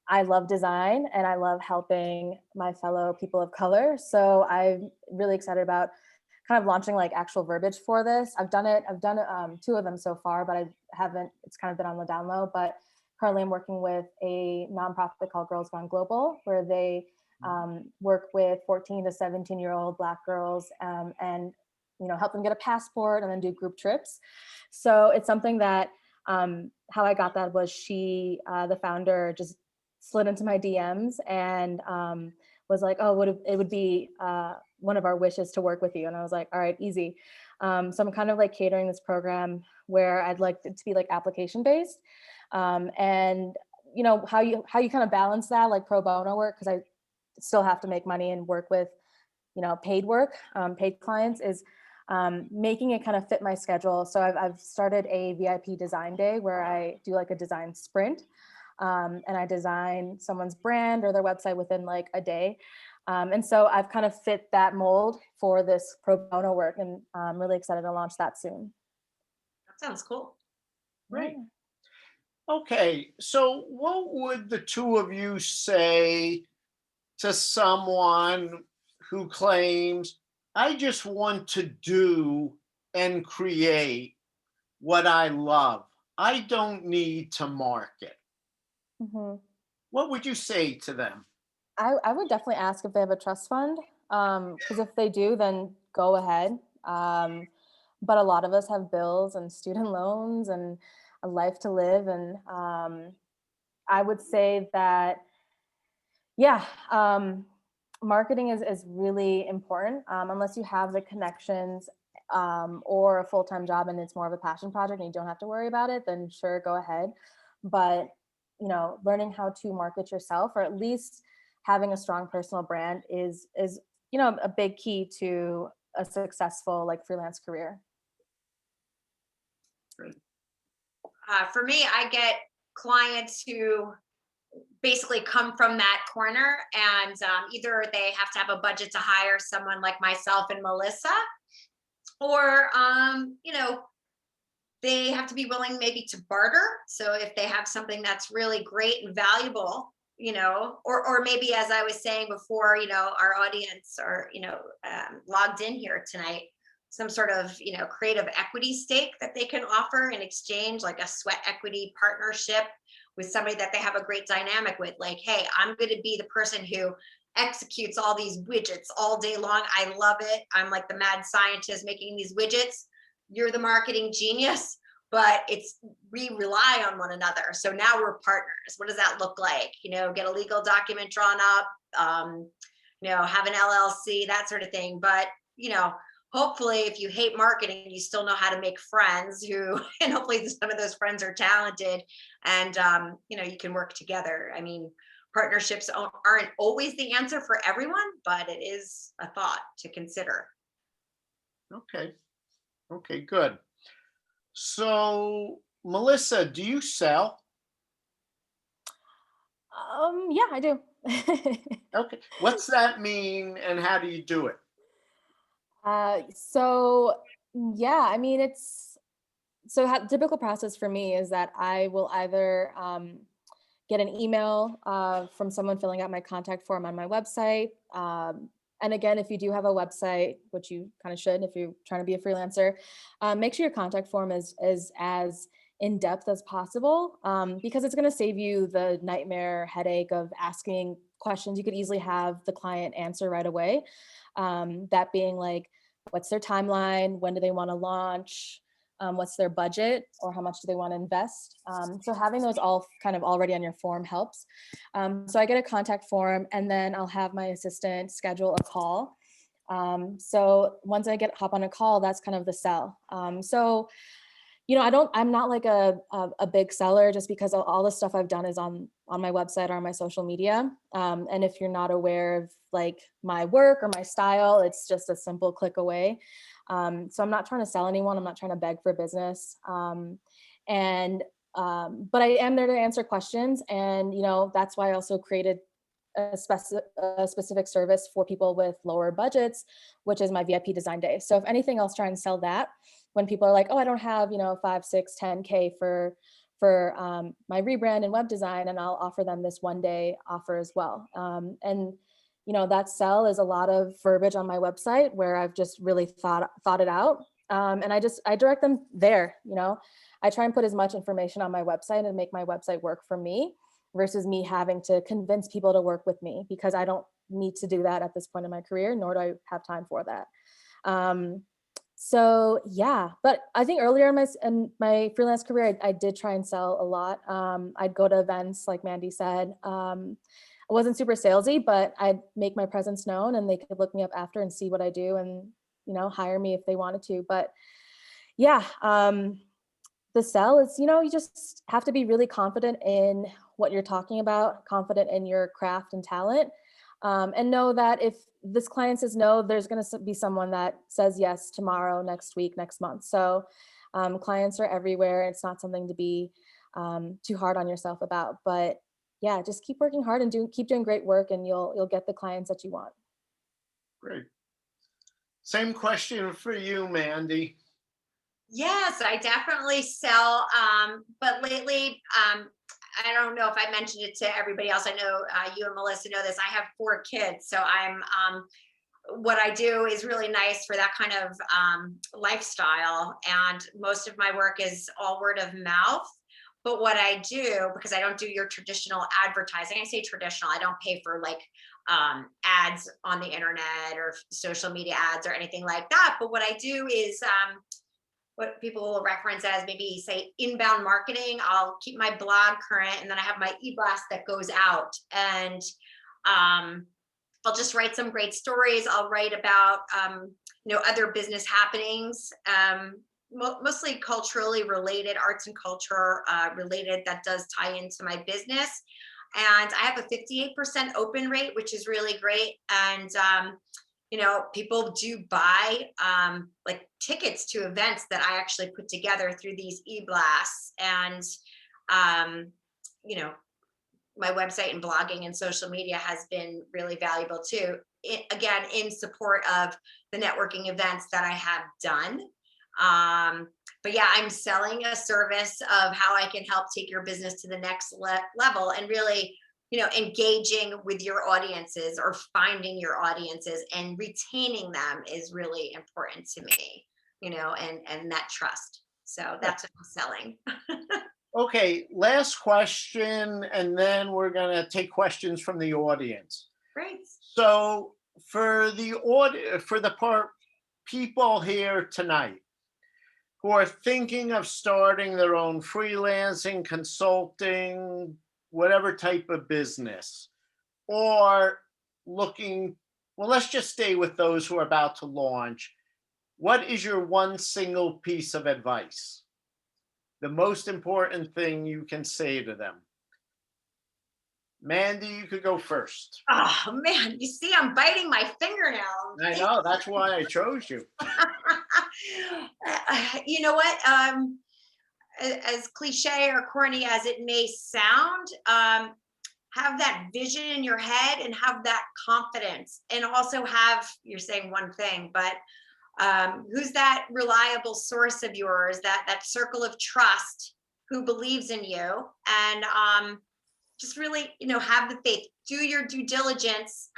I love design, and I love helping my fellow people of color. So I'm really excited about kind of launching like actual verbiage for this. I've done 2 of them so far, but it's kind of been on the down low. But currently I'm working with a nonprofit called Girls Gone Global, where they work with 14 to 17-year-old Black girls and help them get a passport and then do group trips. So it's something that how I got that was the founder just slid into my DMs and was like, oh, it would be one of our wishes to work with you. And I was like, all right, easy. So I'm kind of like catering this program where I'd like it to be like application based. And how you kind of balance that, like pro bono work, because I still have to make money and work with paid work, paid clients, is making it kind of fit my schedule. So I've started a VIP design day where I do like a design sprint, and I design someone's brand or their website within like a day. And so I've kind of fit that mold for this pro bono work, and I'm really excited to launch that soon. That sounds cool. Great. Okay, so what would the two of you say to someone who claims, I just want to do and create what I love. I don't need to market. Mhm. What would you say to them? I would definitely ask if they have a trust fund, because if they do, then go ahead. But a lot of us have bills and student loans and a life to live. And I would say that, yeah, marketing is really important. Unless you have the connections or a full-time job and it's more of a passion project and you don't have to worry about it, then sure, go ahead. But, learning how to market yourself, or at least having a strong personal brand, is a big key to a successful like freelance career. For me, I get clients who basically come from that corner, and either they have to have a budget to hire someone like myself and Melissa, or they have to be willing maybe to barter. So if they have something that's really great and valuable, or maybe, as I was saying before, our audience are logged in here tonight, some sort of creative equity stake that they can offer in exchange, like a sweat equity partnership with somebody that they have a great dynamic with. Like, hey, I'm going to be the person who executes all these widgets all day long. I love it. I'm like the mad scientist making these widgets. You're the marketing genius, but we rely on one another. So now we're partners. What does that look like? Get a legal document drawn up, have an LLC, that sort of thing. But, hopefully if you hate marketing, you still know how to make friends and hopefully some of those friends are talented, and, you can work together. I mean, partnerships aren't always the answer for everyone, but it is a thought to consider. Okay, good. So, Melissa, do you sell? Yeah, I do. Okay. What's that mean and how do you do it? So yeah, I mean, typical process for me is that I will either get an email from someone filling out my contact form on my website. And again, if you do have a website, which you kind of should if you're trying to be a freelancer, make sure your contact form is as in depth as possible, because it's going to save you the nightmare headache of asking questions you could easily have the client answer right away. That being like, what's their timeline? When do they want to launch? What's their budget, or how much do they want to invest? So having those all kind of already on your form helps. So I get a contact form, and then I'll have my assistant schedule a call. So once I hop on a call, that's kind of the sell. So, I'm not like a big seller, just because all the stuff I've done is on my website or on my social media. And if you're not aware of like my work or my style, it's just a simple click away. So I'm not trying to sell anyone. I'm not trying to beg for business. But I am there to answer questions. And, that's why I also created a specific service for people with lower budgets, which is my VIP design day. So if anything, I'll try and sell that when people are like, oh, I don't have, 5, 6, 10K for my rebrand and web design. And I'll offer them this one day offer as well. And that sell is a lot of verbiage on my website where I've just really thought it out. And I direct them there. I try and put as much information on my website and make my website work for me, versus me having to convince people to work with me, because I don't need to do that at this point in my career, nor do I have time for that. So yeah, but I think earlier in my freelance career, I did try and sell a lot. I'd go to events, like Mandy said. I wasn't super salesy, but I'd make my presence known, and they could look me up after and see what I do, and hire me if they wanted to. But yeah, the sell is, you just have to be really confident in what you're talking about, confident in your craft and talent. And know that if this client says no, there's going to be someone that says yes tomorrow, next week, next month. So clients are everywhere. It's not something to be too hard on yourself about. But yeah, just keep working hard and keep doing great work, and you'll get the clients that you want. Great. Same question for you, Mandy. Yes, I definitely sell. But lately, I don't know if I mentioned it to everybody else. I know you and Melissa know this. I have 4 kids, so I'm what I do is really nice for that kind of lifestyle. And most of my work is all word of mouth. But what I do, because I don't do your traditional advertising, I say traditional, I don't pay for like ads on the internet or social media ads or anything like that. But what I do is what people will reference as maybe say inbound marketing. I'll keep my blog current, and then I have my e-blast that goes out, and I'll just write some great stories. I'll write about other business happenings, mostly culturally related, arts and culture related, that does tie into my business. And I have a 58% open rate, which is really great. And people do buy like tickets to events that I actually put together through these e-blasts. And my website and blogging and social media has been really valuable too. Again, in support of the networking events that I have done. But yeah, I'm selling a service of how I can help take your business to the next level, and really, engaging with your audiences or finding your audiences and retaining them is really important to me, and that trust. So that's what I'm selling. Okay, last question, and then we're going to take questions from the audience. Great. So for the people here tonight who are thinking of starting their own freelancing, consulting, whatever type of business, or looking, well, let's just stay with those who are about to launch. What is your one single piece of advice? The most important thing you can say to them? Mandy, you could go first. Oh man, you see, I'm biting my fingernail. I know, that's why I chose you. You know what? As cliche or corny as it may sound, have that vision in your head and have that confidence, and also you're saying one thing, but who's that reliable source of yours, that circle of trust who believes in you, and just really, have the faith, do your due diligence,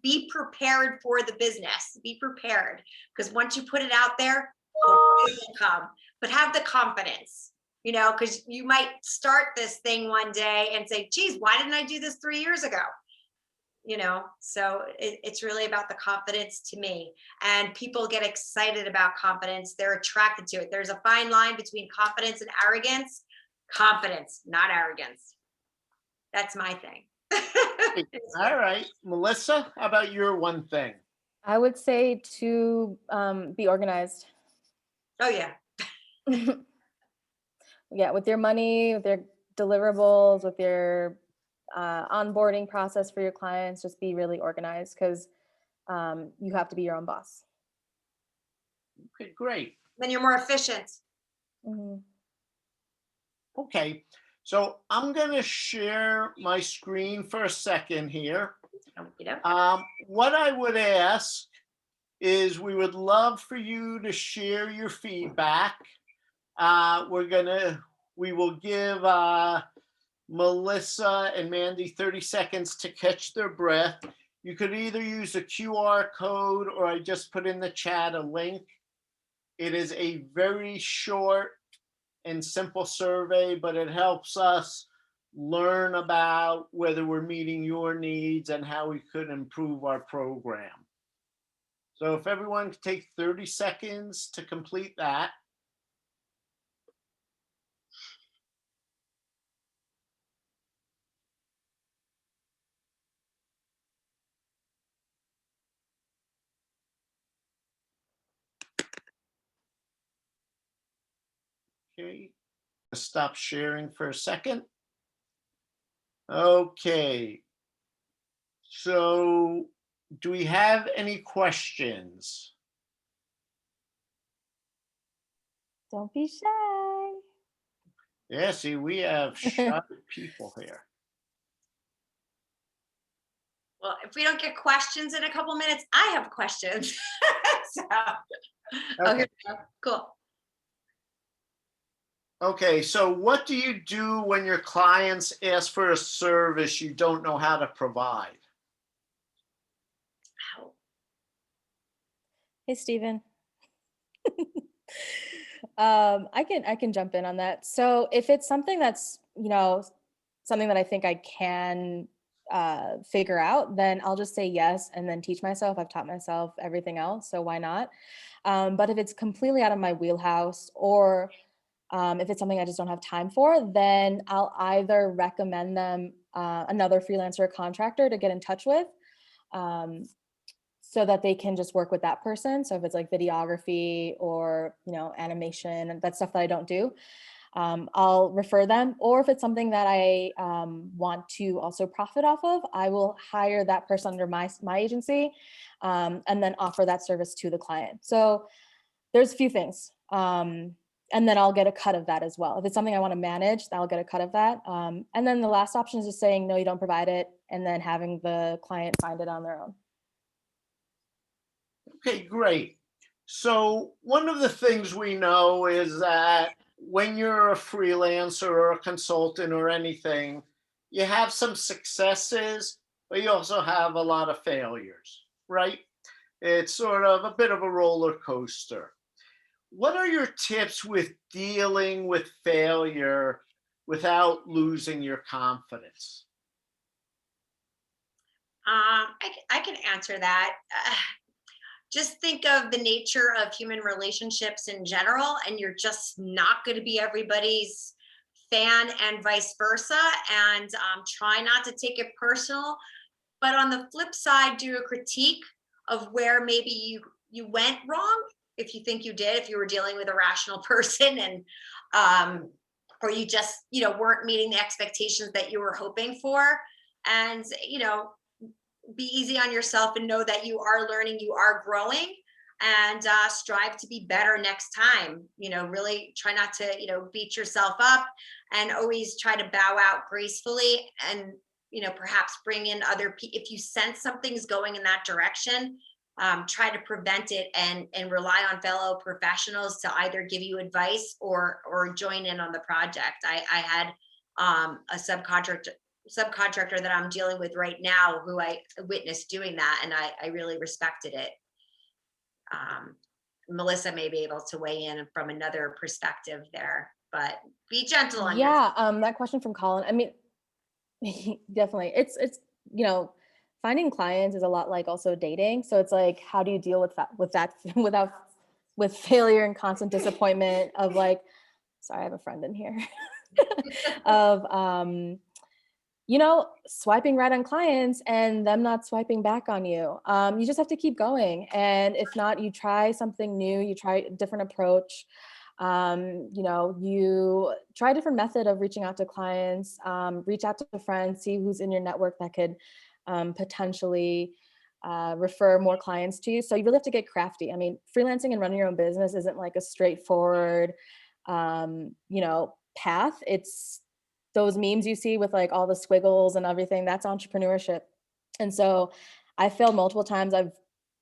be prepared for the business, be prepared, because once you put it out there, it will come, but have the confidence, because you might start this thing one day and say, geez, why didn't I do this 3 years ago? So it's really about the confidence to me, and people get excited about confidence. They're attracted to it. There's a fine line between confidence and arrogance. Confidence, not arrogance. That's my thing. All right, Melissa, how about your one thing? I would say to be organized. Oh yeah. Yeah, with your money, with your deliverables, with your onboarding process for your clients, just be really organized, because you have to be your own boss. Okay, great. Then you're more efficient. Mm-hmm. Okay, so I'm going to share my screen for a second here. What I would ask is, we would love for you to share your feedback. We will give Melissa and Mandy 30 seconds to catch their breath. You could either use a QR code, or I just put in the chat a link. It is a very short and simple survey, but it helps us learn about whether we're meeting your needs and how we could improve our program. So if everyone could take 30 seconds to complete that. Okay, stop sharing for a second. Okay, So do we have any questions? Don't be shy. Yeah, see, we have shy people here. Well, if we don't get questions in a couple minutes, I have questions. So, oh, here we go. Cool. Okay, so what do you do when your clients ask for a service you don't know how to provide? Ow. Hey, Stephen. I can jump in on that. So if it's something that's, something that I think I can figure out, then I'll just say yes and then teach myself. I've taught myself everything else, so why not? But if it's completely out of my wheelhouse, or if it's something I just don't have time for, then I'll either recommend them another freelancer or contractor to get in touch with. So that they can just work with that person. So if it's like videography or, animation and that stuff that I don't do, I'll refer them. Or if it's something that I want to also profit off of, I will hire that person under my agency, and then offer that service to the client. So there's a few things. And then I'll get a cut of that as well. If it's something I want to manage, I'll get a cut of that. And then the last option is just saying, no, you don't provide it, and then having the client find it on their own. Okay, great. So one of the things we know is that when you're a freelancer or a consultant or anything, you have some successes, but you also have a lot of failures, right? It's sort of a bit of a roller coaster. What are your tips with dealing with failure without losing your confidence? I can answer that. Just think of the nature of human relationships in general, and you're just not going to be everybody's fan and vice versa. And try not to take it personal. But on the flip side, do a critique of where maybe you went wrong, if you think you did, if you were dealing with a rational person, and or you just weren't meeting the expectations that you were hoping for. And be easy on yourself and know that you are learning, you are growing, and strive to be better next time. Really try not to beat yourself up, and always try to bow out gracefully, and perhaps bring in other people. If you sense something's going in that direction, try to prevent it, and rely on fellow professionals to either give you advice or join in on the project. I had a subcontractor that I'm dealing with right now who I witnessed doing that, and I really respected it. Melissa may be able to weigh in from another perspective there, but be gentle on yourself. Yeah, that question from Colin. I mean, definitely. It's finding clients is a lot like also dating. So it's like, how do you deal with that with failure and constant disappointment of like, sorry, I have a friend in here, of swiping right on clients and them not swiping back on you. You just have to keep going. And if not, you try something new, you try a different approach. You try a different method of reaching out to clients, reach out to friends, see who's in your network that could potentially refer more clients to you. So you really have to get crafty. I mean, freelancing and running your own business isn't like a straightforward, path. It's those memes you see with like all the squiggles and everything. That's entrepreneurship. And so I failed multiple times. I've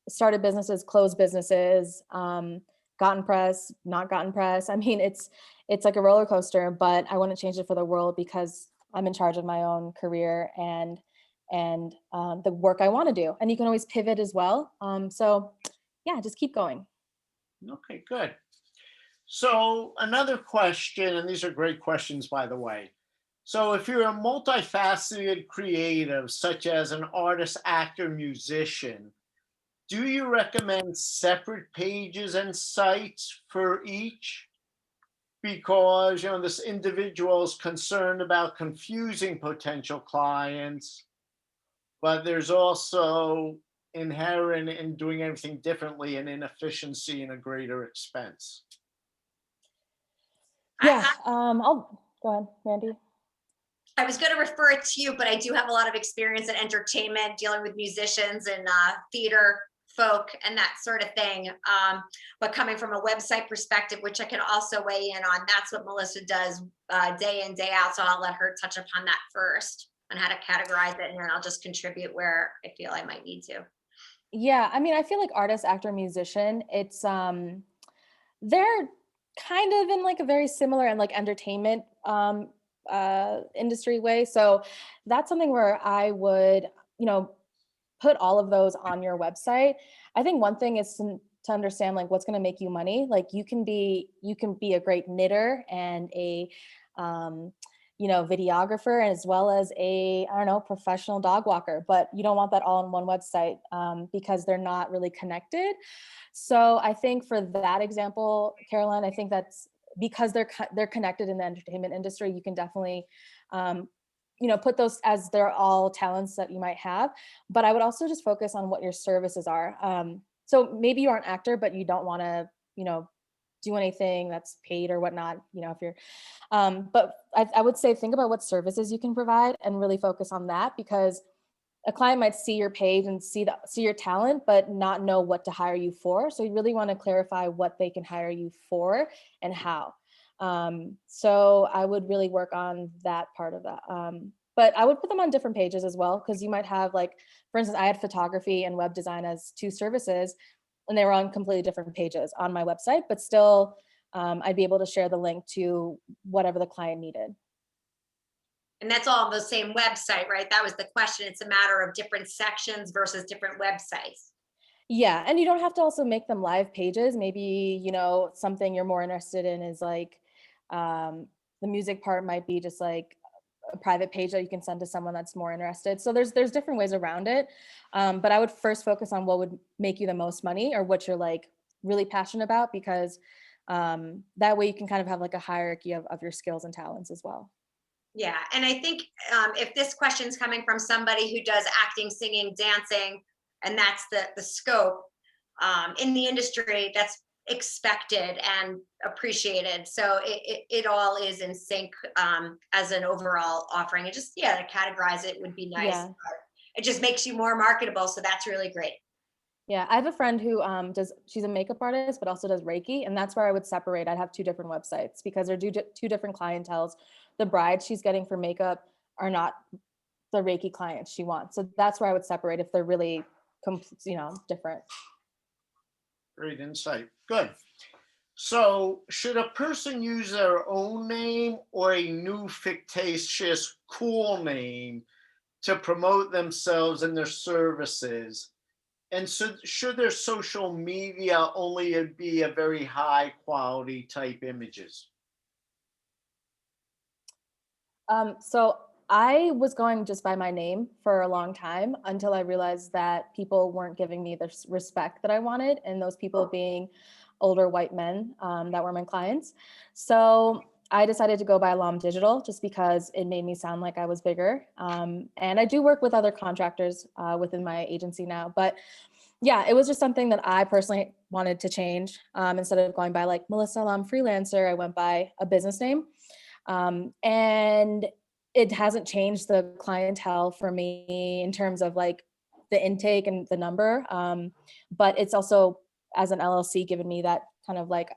started businesses, closed businesses, gotten press, not gotten press. I mean, it's like a roller coaster, but I wouldn't change it for the world because I'm in charge of my own career and the work I want to do. And you can always pivot as well. So yeah, just keep going. Okay, good. So another question, and these are great questions, by the way. So if you're a multifaceted creative, such as an artist, actor, musician, do you recommend separate pages and sites for each? Because, this individual is concerned about confusing potential clients, but there's also inherent in doing everything differently an inefficiency and a greater expense. Yeah, I'll go ahead, Randy. I was going to refer it to you, but I do have a lot of experience in entertainment, dealing with musicians and theater folk and that sort of thing. But coming from a website perspective, which I can also weigh in on, that's what Melissa does day in, day out. So I'll let her touch upon that first on how to categorize it, and then I'll just contribute where I feel I might need to. Yeah, I mean, I feel like artist, actor, musician, it's they're kind of in like a very similar and like entertainment industry way. So that's something where I would, put all of those on your website. I think one thing is to understand like what's going to make you money. Like you can be a great knitter and a videographer, as well as a, I don't know, professional dog walker, but you don't want that all on one website because they're not really connected. So I think for that example, Caroline, I think that's because they're connected in the entertainment industry. You can definitely put those as they're all talents that you might have. But I would also just focus on what your services are. So maybe you are an actor, but you don't want to, do anything that's paid or whatnot, if you're, but I would say, think about what services you can provide and really focus on that, because a client might see your page and see your talent, but not know what to hire you for. So you really want to clarify what they can hire you for and how. So I would really work on that part of that. But I would put them on different pages as well, because you might have, like, for instance, I had photography and web design as two services, and they were on completely different pages on my website, but still I'd be able to share the link to whatever the client needed. And that's all on the same website, right? That was the question. It's a matter of different sections versus different websites. Yeah, and you don't have to also make them live pages. Maybe, something you're more interested in is like the music part might be just like a private page that you can send to someone that's more interested. So there's different ways around it. But I would first focus on what would make you the most money, or what you're like really passionate about, because that way you can kind of have like a hierarchy of your skills and talents as well. Yeah, and I think if this question's coming from somebody who does acting, singing, dancing, and that's the scope in the industry, that's expected and appreciated. So it all is in sync as an overall offering. It just, to categorize it would be nice. Yeah. But it just makes you more marketable. So that's really great. Yeah, I have a friend who she's a makeup artist, but also does Reiki. And that's where I would separate. I'd have two different websites, because they're two different clienteles. The brides she's getting for makeup are not the Reiki clients she wants. So that's where I would separate if they're really, different. Great insight. Good. So should a person use their own name or a new fictitious cool name to promote themselves and their services? And so should their social media only be a very high quality type images? So I was going just by my name for a long time, until I realized that people weren't giving me the respect that I wanted, and those people being older white men that were my clients. So I decided to go by Alam Digital, just because it made me sound like I was bigger. And I do work with other contractors within my agency now, but yeah, it was just something that I personally wanted to change. Instead of going by like Melissa Alam Freelancer, I went by a business name. And it hasn't changed the clientele for me in terms of like the intake and the number. But it's also, as an LLC, given me that kind of like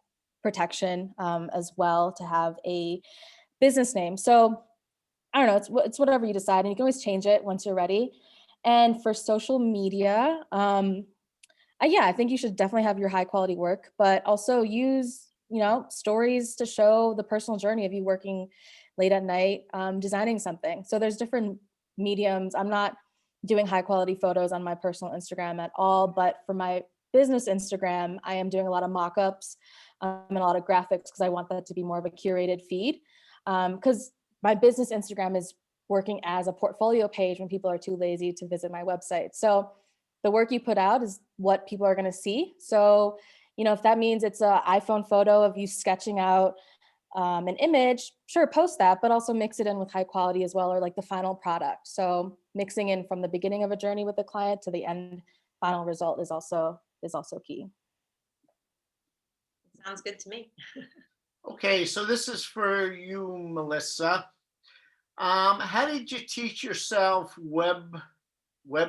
protection as well, to have a business name. So I don't know, it's whatever you decide, and you can always change it once you're ready. And for social media, I think you should definitely have your high quality work, but also use, stories to show the personal journey of you working late at night, designing something. So there's different mediums. I'm not doing high quality photos on my personal Instagram at all, but for my business Instagram, I am doing a lot of mock-ups and a lot of graphics, because I want that to be more of a curated feed. Because my business Instagram is working as a portfolio page when people are too lazy to visit my website. So the work you put out is what people are going to see. So, if that means it's an iPhone photo of you sketching out an image, sure, post that, but also mix it in with high quality as well, or like the final product. So mixing in from the beginning of a journey with the client to the end final result is also key. Sounds good to me. Okay, so this is for you, Melissa. How did you teach yourself web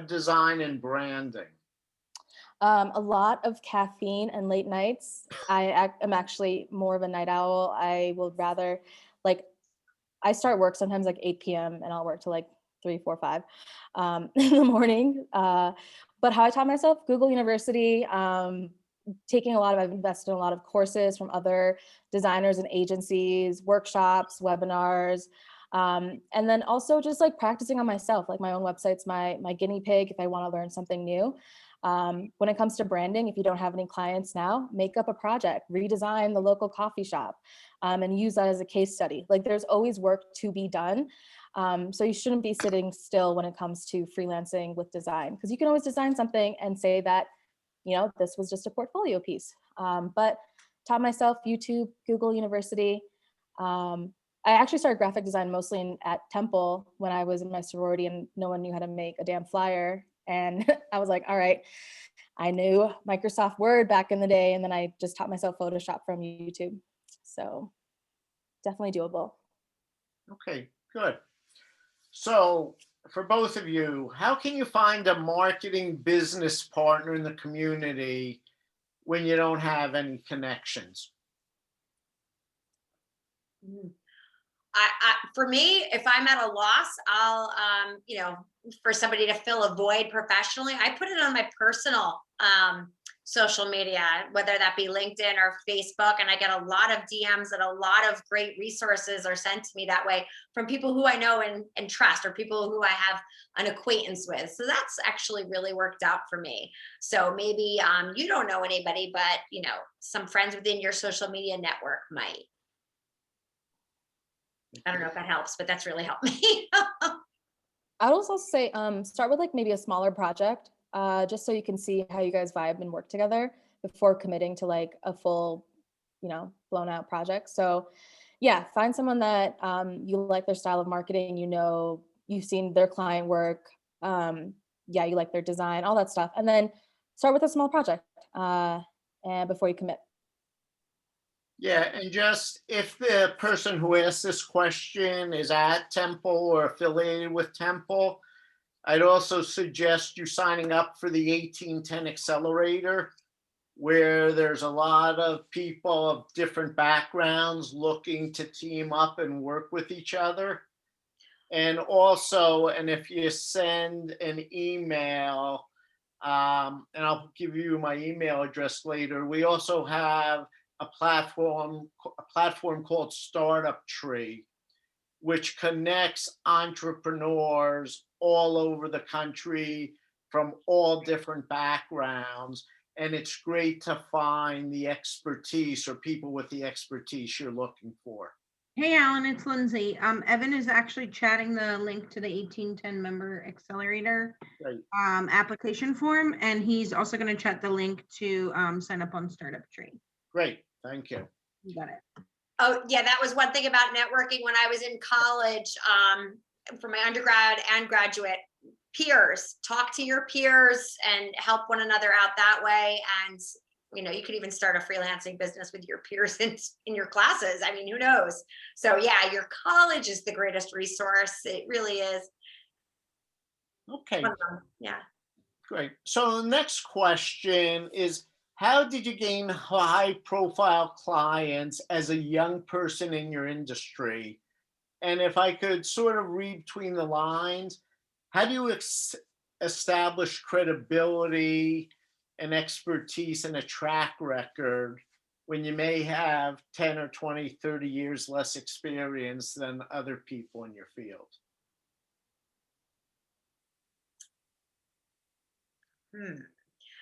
design and branding? A lot of caffeine and late nights. I'm actually more of a night owl. I would rather, like, I start work sometimes like 8 p.m. and I'll work till like 3, 4, 5 in the morning. But how I taught myself, Google University, I've invested in a lot of courses from other designers and agencies, workshops, webinars. And then also just like practicing on myself, like my own website's my guinea pig if I want to learn something new. When it comes to branding, if you don't have any clients now, make up a project, redesign the local coffee shop, and use that as a case study. Like there's always work to be done. So you shouldn't be sitting still when it comes to freelancing with design, because you can always design something and say that, this was just a portfolio piece. But taught myself YouTube, Google University. I actually started graphic design mostly at Temple when I was in my sorority and no one knew how to make a damn flyer. And I was like, all right, I knew Microsoft Word back in the day. And then I just taught myself Photoshop from YouTube. So definitely doable. Okay, good. So for both of you, how can you find a marketing business partner in the community when you don't have any connections? For me, if I'm at a loss, I'll, for somebody to fill a void professionally, I put it on my personal social media, whether that be LinkedIn or Facebook. And I get a lot of DMs and a lot of great resources are sent to me that way from people who I know and trust, or people who I have an acquaintance with. So that's actually really worked out for me. So maybe you don't know anybody, but some friends within your social media network might. I don't know if that helps, but that's really helped me. I'd also say start with like maybe a smaller project, just so you can see how you guys vibe and work together before committing to like a full, blown out project. So yeah, find someone that you like their style of marketing, you've seen their client work, yeah, you like their design, all that stuff. And then start with a small project and before you commit. Yeah, and just if the person who asked this question is at Temple or affiliated with Temple, I'd also suggest you signing up for the 1810 Accelerator, where there's a lot of people of different backgrounds looking to team up and work with each other. And also, and if you send an email, and I'll give you my email address later, we also have a platform called Startup Tree, which connects entrepreneurs all over the country from all different backgrounds. And it's great to find the expertise or people with the expertise you're looking for. Hey, Alan, it's Lindsay. Evan is actually chatting the link to the 1810 member accelerator application form, and he's also going to chat the link to sign up on Startup Tree. Great, thank you. You got it. Oh, yeah, that was one thing about networking when I was in college, for my undergrad and graduate peers. Talk to your peers and help one another out that way. And you could even start a freelancing business with your peers in your classes. I mean, who knows? So yeah, your college is the greatest resource. It really is. Okay. Yeah. Great. So the next question is, how did you gain high profile clients as a young person in your industry? And if I could sort of read between the lines, how do you establish credibility and expertise and a track record when you may have 10 or 20, 30 years less experience than other people in your field?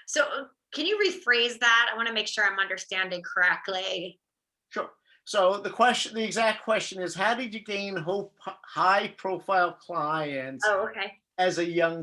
So can you rephrase that? I want to make sure I'm understanding correctly. Sure. So the exact question is, how did you gain high profile clients Oh, okay. as a young